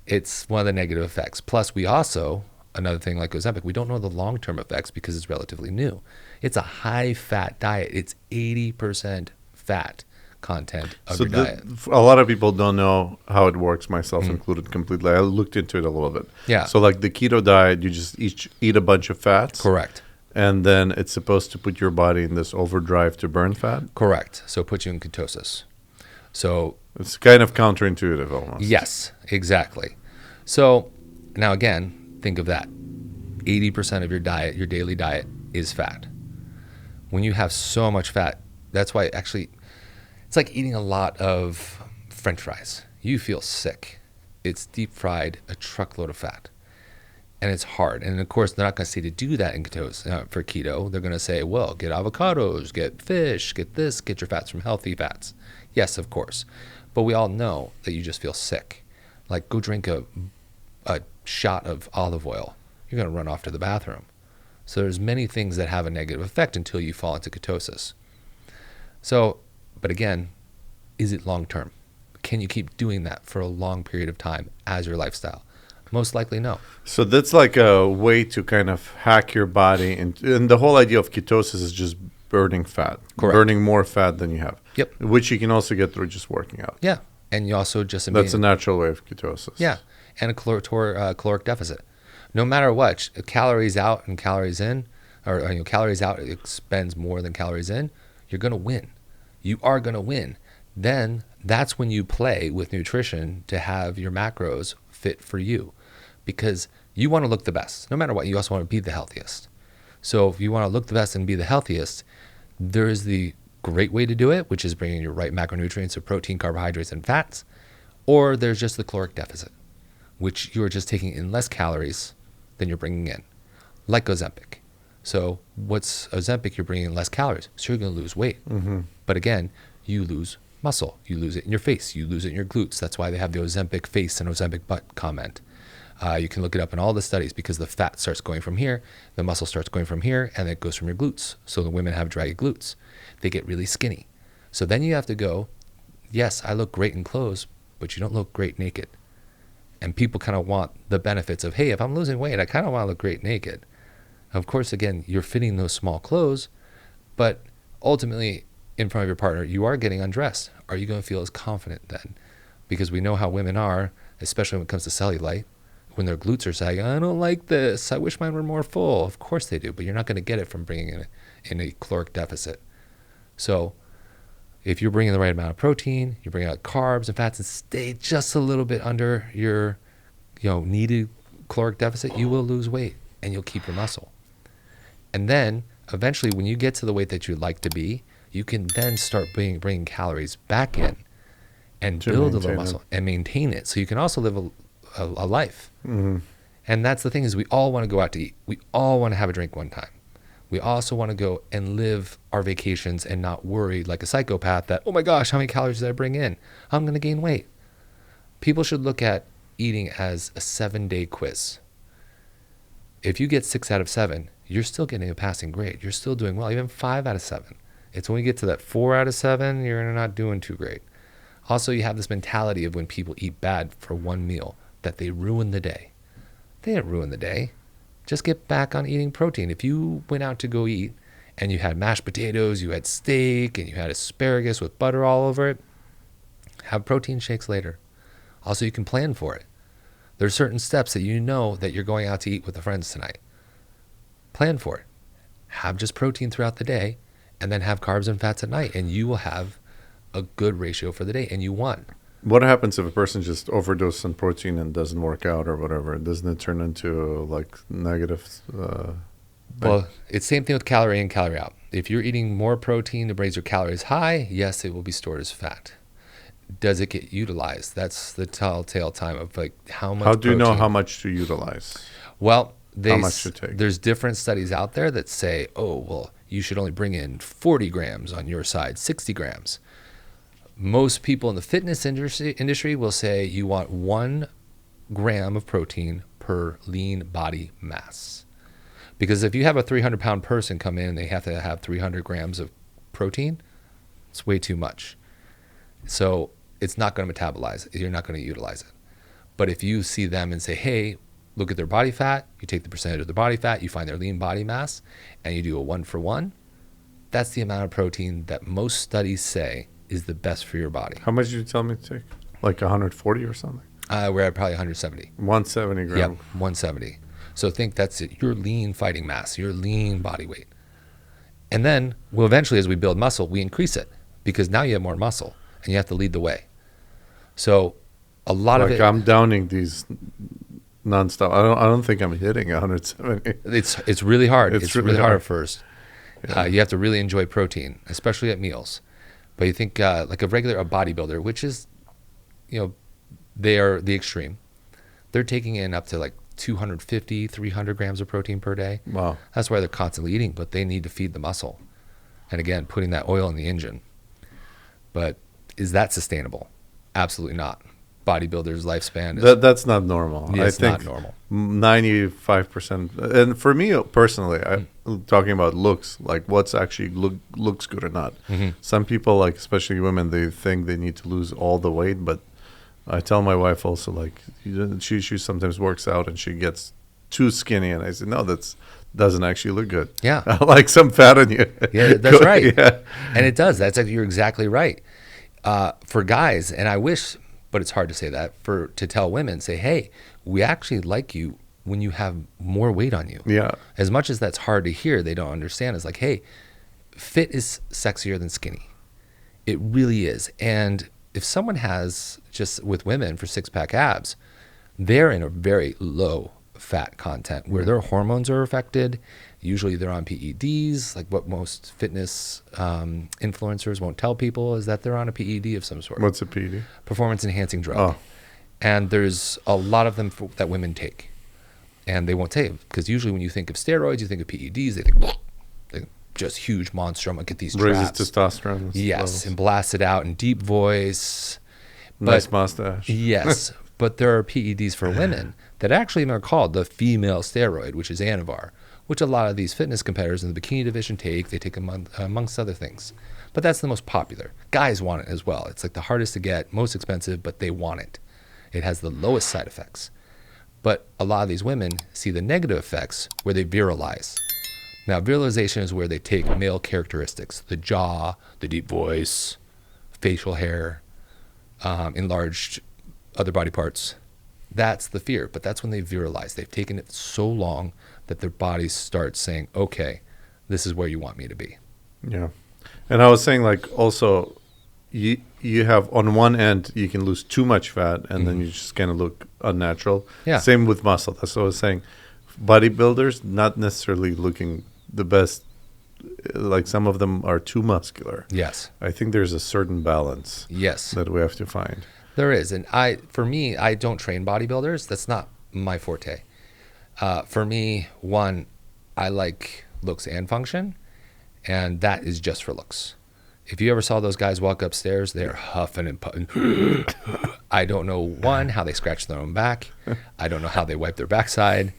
Speaker 2: it's one of the negative effects. Plus, we also, another thing like Ozempic, we don't know the long-term effects because it's relatively new. It's a high-fat diet. It's 80% fat content of your diet.
Speaker 1: A lot of people don't know how it works, myself included completely. I looked into it a little bit.
Speaker 2: Yeah.
Speaker 1: So like the keto diet, you just eat a bunch of fats.
Speaker 2: Correct.
Speaker 1: And then it's supposed to put your body in this overdrive to burn fat?
Speaker 2: Correct. So it puts you in ketosis. So
Speaker 1: it's kind of counterintuitive almost.
Speaker 2: Yes, exactly. So now again, think of that. 80% of your diet, your daily diet, is fat. When you have so much fat, that's why actually it's like eating a lot of French fries. You feel sick. It's deep fried, a truckload of fat. And it's hard. And of course, they're not going to say to do that in ketosis for keto. They're going to say, well, get avocados, get fish, get this, get your fats from healthy fats. Yes, of course. But we all know that you just feel sick. Like, go drink a shot of olive oil. You're going to run off to the bathroom. So there's many things that have a negative effect until you fall into ketosis. So, but again, is it long term? Can you keep doing that for a long period of time as your lifestyle? Most likely no.
Speaker 1: So that's like a way to kind of hack your body. And the whole idea of ketosis is just burning fat.
Speaker 2: Correct.
Speaker 1: Burning more fat than you have.
Speaker 2: Yep.
Speaker 1: Which you can also get through just working out.
Speaker 2: Yeah. And you also just...
Speaker 1: That's a natural way of ketosis.
Speaker 2: Yeah. And a caloric deficit. No matter what, calories out and calories in, or calories out expends more than calories in, you're going to win. You are going to win. Then that's when you play with nutrition to have your macros fit for you, because you want to look the best. No matter what, you also want to be the healthiest. So if you want to look the best and be the healthiest, There is the great way to do it, which is bringing your right macronutrients of protein, carbohydrates, and fats, or there's just the caloric deficit, which you're just taking in less calories than you're bringing in, like Ozempic. So what's Ozempic? You're bringing in less calories, so you're going to lose weight. But again, you lose muscle. You lose it in your face. You lose it in your glutes. That's why they have the Ozempic face and Ozempic butt comment. You can look it up in all the studies because the fat starts going from here, the muscle starts going from here, and it goes from your glutes. So the women have draggy glutes. They get really skinny. So then you have to go, yes, I look great in clothes, but you don't look great naked. And people kind of want the benefits of, hey, if I'm losing weight, I kind of want to look great naked. Of course, again, you're fitting those small clothes, but ultimately, in front of your partner, you are getting undressed. Are you going to feel as confident then? Because we know how women are, especially when it comes to cellulite, when their glutes are saying, I don't like this, I wish mine were more full. Of course they do, but you're not going to get it from bringing in a caloric deficit. So if you're bringing the right amount of protein, you bring out carbs and fats and stay just a little bit under your needed caloric deficit, you will lose weight and you'll keep your muscle. And then eventually when you get to the weight that you'd like to be, you can then start bringing calories back in and build a little muscle and maintain it. So you can also live a life. And that's the thing is we all want to go out to eat. We all want to have a drink one time. We also want to go and live our vacations and not worry like a psychopath that, oh my gosh, how many calories did I bring in? I'm going to gain weight. People should look at eating as a 7-day quiz. If you get 6 out of 7, you're still getting a passing grade. You're still doing well, even 5 out of 7. It's when you get to that 4 out of 7, you're not doing too great. Also, you have this mentality of when people eat bad for one meal, that they ruin the day. They didn't ruin the day. Just get back on eating protein. If you went out to go eat and you had mashed potatoes, you had steak, and you had asparagus with butter all over it, have protein shakes later. Also, you can plan for it. There's certain steps that you know that you're going out to eat with the friends tonight. Plan for it. Have just protein throughout the day, and then have carbs and fats at night, and you will have a good ratio for the day, and you won.
Speaker 1: What happens if a person just overdoses on protein and doesn't work out or whatever? Doesn't it turn into like negative?
Speaker 2: Well, it's same thing with calorie in, calorie out. If you're eating more protein to raise your calories high, yes, it will be stored as fat. Does it get utilized? That's the telltale time of like how much.
Speaker 1: How do you know
Speaker 2: protein.
Speaker 1: how much to utilize?
Speaker 2: Well,
Speaker 1: how much to take?
Speaker 2: There's different studies out there that say, oh, well, you should only bring in 40 grams on your side, 60 grams. Most people in the fitness industry will say you want 1 gram of protein per lean body mass. Because if you have a 300-pound person come in and they have to have 300 grams of protein, it's way too much. So it's not going to metabolize it. You're not going to utilize it. But if you see them and say, hey, look at their body fat, you take the percentage of their body fat, you find their lean body mass, and you do a 1-for-1, that's the amount of protein that most studies say is the best for your body.
Speaker 1: How much did you tell me to take? Like 140 or something?
Speaker 2: We're at probably 170.
Speaker 1: 170 grams.
Speaker 2: Yep, 170. So think that's it. Your lean fighting mass, your lean body weight. And then, well, eventually as we build muscle, we increase it because now you have more muscle and you have to lead the way. So a lot of it.
Speaker 1: I'm downing these nonstop. I don't think I'm hitting 170.
Speaker 2: It's really hard. It's really hard at first.
Speaker 1: Yeah.
Speaker 2: You have to really enjoy protein, especially at meals. But you think like a bodybuilder, which is, they are the extreme. They're taking in up to like 250, 300 grams of protein per day.
Speaker 1: Wow.
Speaker 2: That's why they're constantly eating, but they need to feed the muscle. And again, putting that oil in the engine. But is that sustainable? Absolutely not. Bodybuilders' lifespan is...
Speaker 1: That's not normal.
Speaker 2: Yeah, it's
Speaker 1: I think
Speaker 2: not normal.
Speaker 1: 95%. And for me personally, I'm talking about looks, like what's actually looks good or not.
Speaker 2: Mm-hmm.
Speaker 1: Some people, like especially women, they think they need to lose all the weight, but I tell my wife also, like, she sometimes works out and she gets too skinny, and I said, no, that doesn't actually look good.
Speaker 2: Yeah.
Speaker 1: I like some fat on you.
Speaker 2: Yeah, that's right.
Speaker 1: Yeah.
Speaker 2: And it does. You're exactly right. For guys, and I wish, but it's hard to say that, to tell women, say, hey, we actually like you when you have more weight on you.
Speaker 1: Yeah.
Speaker 2: As much as that's hard to hear, they don't understand. It's like, hey, fit is sexier than skinny. It really is. And if someone has, just with women for 6-pack abs, they're in a very low fat content where their hormones are affected. Usually they're on PEDs. Like what most fitness influencers won't tell people is that they're on a PED of some sort.
Speaker 1: What's a PD?
Speaker 2: Performance enhancing drug.
Speaker 1: Oh.
Speaker 2: And there's a lot of them that women take. And they won't tell you, because usually when you think of steroids, you think of PEDs. They think, just huge monster. I'm going to get these
Speaker 1: Raises
Speaker 2: traps.
Speaker 1: testosterone.
Speaker 2: Yes,
Speaker 1: levels.
Speaker 2: and blast it out in deep voice.
Speaker 1: Nice mustache.
Speaker 2: Yes, but there are PEDs for women that actually are called the female steroid, which is Anavar, which a lot of these fitness competitors in the bikini division take. They take amongst other things. But that's the most popular. Guys want it as well. It's like the hardest to get, most expensive, but they want it. It has the lowest side effects. But a lot of these women see the negative effects where they virilize. Now, virilization is where they take male characteristics, the jaw, the deep voice, facial hair, enlarged other body parts. That's the fear, but that's when they virilize. They've taken it so long that their bodies start saying, okay, this is where you want me to be.
Speaker 1: Yeah. And I was saying, like, also, you have on one end, you can lose too much fat, and then you just kind of look unnatural.
Speaker 2: Yeah.
Speaker 1: Same with muscle. That's what I was saying. Bodybuilders, not necessarily looking the best. Like, some of them are too muscular.
Speaker 2: Yes.
Speaker 1: I think there's a certain balance.
Speaker 2: Yes.
Speaker 1: That we have to find.
Speaker 2: There is. And for me, I don't train bodybuilders. That's not my forte. For me, one, I like looks and function, and that is just for looks. If you ever saw those guys walk upstairs, they're huffing and puffing. I don't know, one, how they scratch their own back. I don't know how they wipe their backside.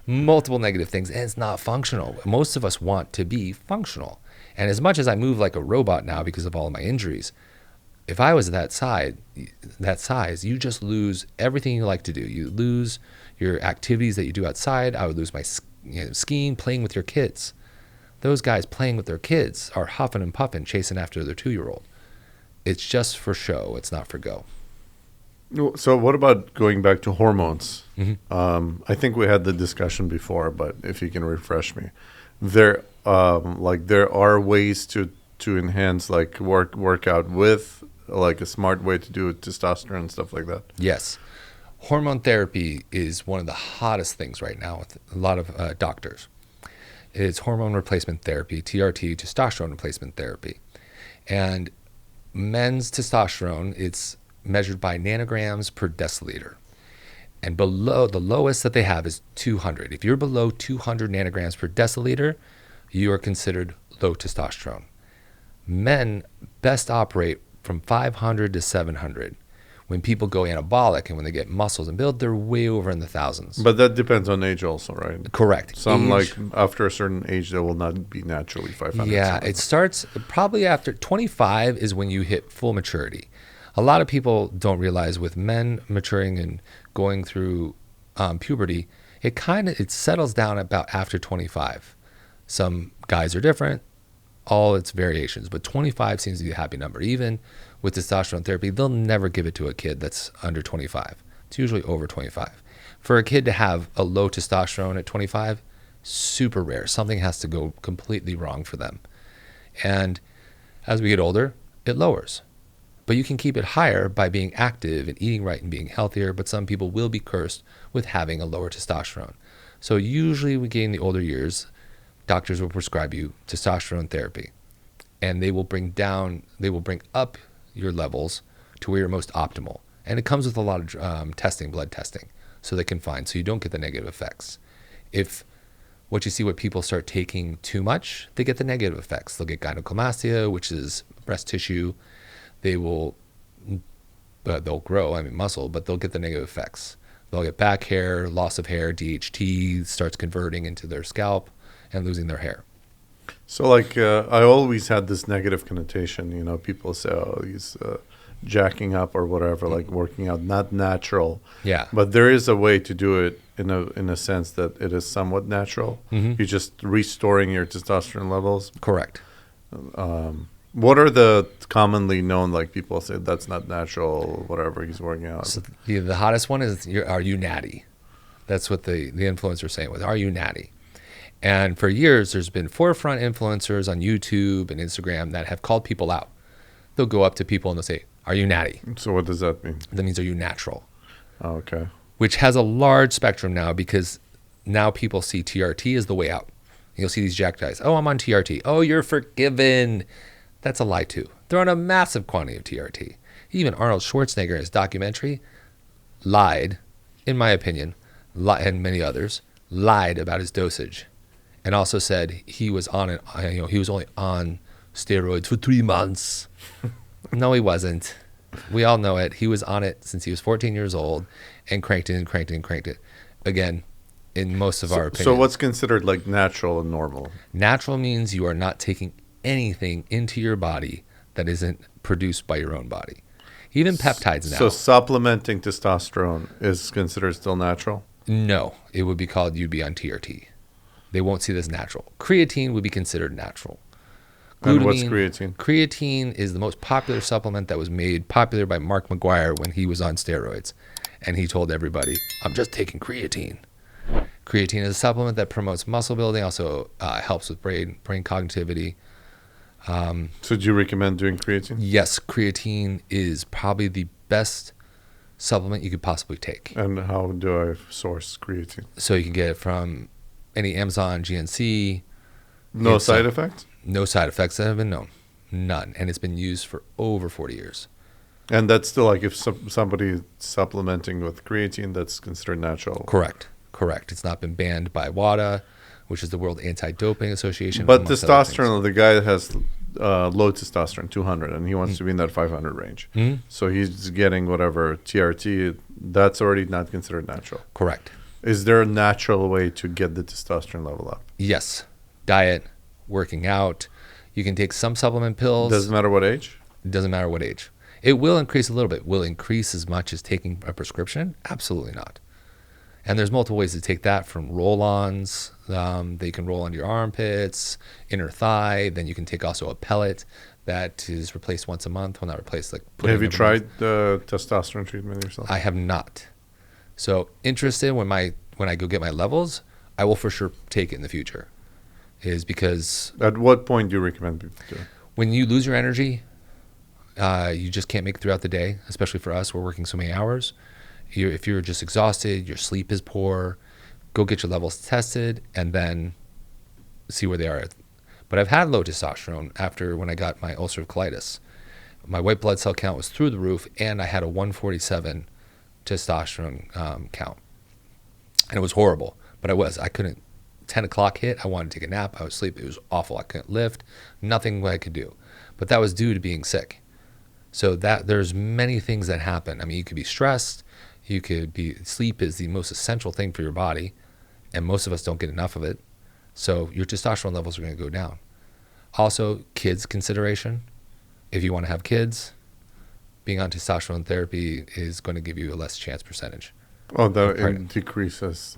Speaker 2: Multiple negative things, and it's not functional. Most of us want to be functional. And as much as I move like a robot now because of all of my injuries, if I was that size, you just lose everything you like to do. You lose your activities that you do outside. I would lose my skiing, playing with your kids. Those guys playing with their kids are huffing and puffing, chasing after their 2-year-old. It's just for show. It's not for go.
Speaker 1: So what about going back to hormones?
Speaker 2: Mm-hmm.
Speaker 1: I think we had the discussion before, but if you can refresh me, there are ways to enhance like workout with like a smart way to do it, testosterone and stuff like that.
Speaker 2: Yes. Hormone therapy is one of the hottest things right now with a lot of doctors. It's hormone replacement therapy, TRT, testosterone replacement therapy. And men's testosterone, it's measured by nanograms per deciliter. And below, the lowest that they have is 200. If you're below 200 nanograms per deciliter, you are considered low testosterone. Men best operate from 500 to 700. When people go anabolic and when they get muscles and build, they're way over in the thousands.
Speaker 1: But that depends on age also, right?
Speaker 2: Correct.
Speaker 1: Some
Speaker 2: age,
Speaker 1: like after a certain age, they will not be naturally 500.
Speaker 2: Yeah, it starts probably after 25 is when you hit full maturity. A lot of people don't realize with men maturing and going through puberty, it settles down about after 25. Some guys are different, all its variations, but 25 seems to be a happy number. Even with testosterone therapy, they'll never give it to a kid that's under 25. It's usually over 25. For a kid to have a low testosterone at 25, super rare. Something has to go completely wrong for them. And as we get older, it lowers. But you can keep it higher by being active and eating right and being healthier, but some people will be cursed with having a lower testosterone. So usually we gain the older years, doctors will prescribe you testosterone therapy, and they will bring up your levels to where you're most optimal. And it comes with a lot of testing, blood testing, so they can find, so you don't get the negative effects. If what you see when people start taking too much, they get the negative effects. They'll get gynecomastia, which is breast tissue. They'll grow, muscle, but they'll get the negative effects. They'll get back hair, loss of hair, DHT starts converting into their scalp and losing their hair.
Speaker 1: So like I always had this negative connotation, people say, oh, he's jacking up or whatever, like working out, not natural.
Speaker 2: Yeah.
Speaker 1: But there is a way to do it in a sense that it is somewhat natural.
Speaker 2: Mm-hmm.
Speaker 1: You're just restoring your testosterone levels.
Speaker 2: Correct.
Speaker 1: What are the commonly known, like people say that's not natural, whatever he's working out?
Speaker 2: So the hottest one is, are you natty? That's what the influencer is saying, are you natty? And for years, there's been forefront influencers on YouTube and Instagram that have called people out. They'll go up to people and they'll say, are you natty?
Speaker 1: So what does that mean?
Speaker 2: That means, are you natural?
Speaker 1: Oh, okay.
Speaker 2: Which has a large spectrum now, because now people see TRT as the way out. You'll see these jacked guys. Oh, I'm on TRT. Oh, you're forgiven. That's a lie too. They're on a massive quantity of TRT. Even Arnold Schwarzenegger in his documentary lied, in my opinion, and many others, lied about his dosage. And also said he was on it, he was only on steroids for 3 months. No, he wasn't. We all know it. He was on it since he was 14 years old and cranked it and cranked it and cranked it. Again, in most of our opinions.
Speaker 1: So what's considered like natural and normal?
Speaker 2: Natural means you are not taking anything into your body that isn't produced by your own body. Even peptides now.
Speaker 1: So supplementing testosterone is considered still natural?
Speaker 2: No, it would be called, you'd be on TRT. They won't see this natural. Creatine would be considered natural.
Speaker 1: And what's creatine?
Speaker 2: Creatine is the most popular supplement that was made popular by Mark McGuire when he was on steroids. And he told everybody, I'm just taking creatine. Creatine is a supplement that promotes muscle building, also helps with brain cognitivity.
Speaker 1: So do you recommend doing creatine?
Speaker 2: Yes, creatine is probably the best supplement you could possibly take.
Speaker 1: And how do I source creatine?
Speaker 2: So you can get it from any Amazon, GNC.
Speaker 1: No side effects?
Speaker 2: No side effects that have been known. None. And it's been used for over 40 years.
Speaker 1: And that's still like if somebody supplementing with creatine, that's considered natural?
Speaker 2: Correct. It's not been banned by WADA, which is the World Anti-Doping Association.
Speaker 1: But testosterone, the guy has low testosterone, 200, and he wants to be in that 500 range.
Speaker 2: Mm-hmm.
Speaker 1: So he's getting whatever TRT, that's already not considered natural.
Speaker 2: Correct.
Speaker 1: Is there a natural way to get the testosterone level up?
Speaker 2: Yes. Diet, working out. You can take some supplement pills.
Speaker 1: Doesn't matter what age?
Speaker 2: It doesn't matter what age. It will increase a little bit. Will it increase as much as taking a prescription? Absolutely not. And there's multiple ways to take that, from roll-ons. They can roll on your armpits, inner thigh. Then you can take also a pellet that is replaced once a month. Well, not replaced.
Speaker 1: Have you tried the testosterone treatment yourself?
Speaker 2: I have not. So interested when I go get my levels, I will for sure take it in the future. Is because
Speaker 1: at what point do you recommend people to do it?
Speaker 2: When you lose your energy, you just can't make it throughout the day. Especially for us, we're working so many hours. If you're just exhausted, your sleep is poor, go get your levels tested and then see where they are. But I've had low testosterone after when I got my ulcerative colitis. My white blood cell count was through the roof, and I had a 147 testosterone count. And it was horrible, but I couldn't. 10 o'clock hit, I wanted to take a nap, I was asleep, it was awful, I couldn't lift, nothing I could do. But that was due to being sick. So that there's many things that happen. I mean, you could be stressed, sleep is the most essential thing for your body, and most of us don't get enough of it. So your testosterone levels are going to go down. Also, kids consideration. If you want to have kids, being on testosterone therapy is going to give you a less chance percentage.
Speaker 1: Oh, that decreases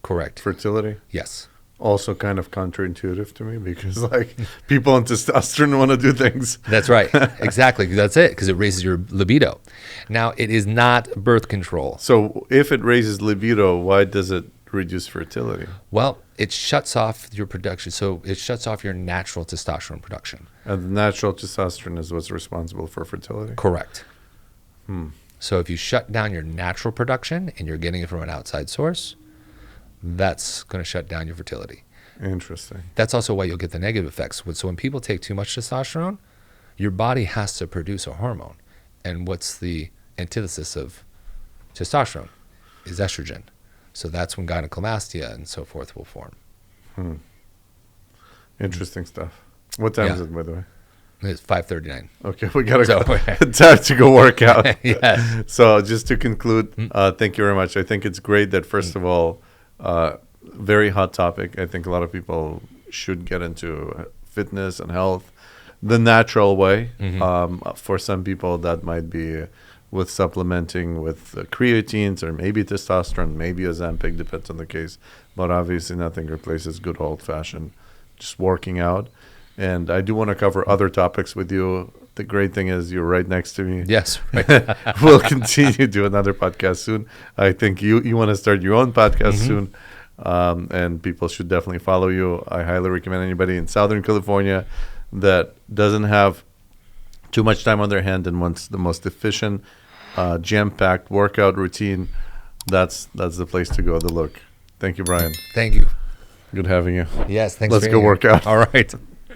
Speaker 2: correct
Speaker 1: fertility?
Speaker 2: Yes.
Speaker 1: Also kind of counterintuitive to me because like people on testosterone want to do things.
Speaker 2: That's right. Exactly. That's it, because it raises your libido. Now, it is not birth control.
Speaker 1: So if it raises libido, why does it reduce fertility?
Speaker 2: Well, it shuts off your production. So it shuts off your natural testosterone production.
Speaker 1: And the natural testosterone is what's responsible for fertility?
Speaker 2: Correct. So if you shut down your natural production and you're getting it from an outside source, that's going to shut down your fertility.
Speaker 1: Interesting.
Speaker 2: That's also why you'll get the negative effects. So when people take too much testosterone, your body has to produce a hormone. And what's the antithesis of testosterone? Is estrogen. So that's when gynecomastia and so forth will form.
Speaker 1: Interesting stuff. What time is it, by the way?
Speaker 2: It's 5:39.
Speaker 1: Okay, we got to go. Time to go work out.
Speaker 2: Yes.
Speaker 1: So just to conclude, thank you very much. I think it's great that, first of all, very hot topic. I think a lot of people should get into fitness and health the natural way. For some people, that might be with supplementing with creatines or maybe testosterone, maybe Ozempic, depends on the case. But obviously, nothing replaces good old-fashioned just working out. And I do want to cover other topics with you. The great thing is you're right next to me.
Speaker 2: Yes. Right.
Speaker 1: We'll continue to do another podcast soon. I think you want to start your own podcast soon. And people should definitely follow you. I highly recommend anybody in Southern California that doesn't have too much time on their hand and wants the most efficient, jam-packed workout routine. That's the place to go, The Look. Thank you, Bryan.
Speaker 2: Thank you.
Speaker 1: Good having you.
Speaker 2: Yes, thanks.
Speaker 1: Let's
Speaker 2: for
Speaker 1: go
Speaker 2: being here.
Speaker 1: work out.
Speaker 2: All right.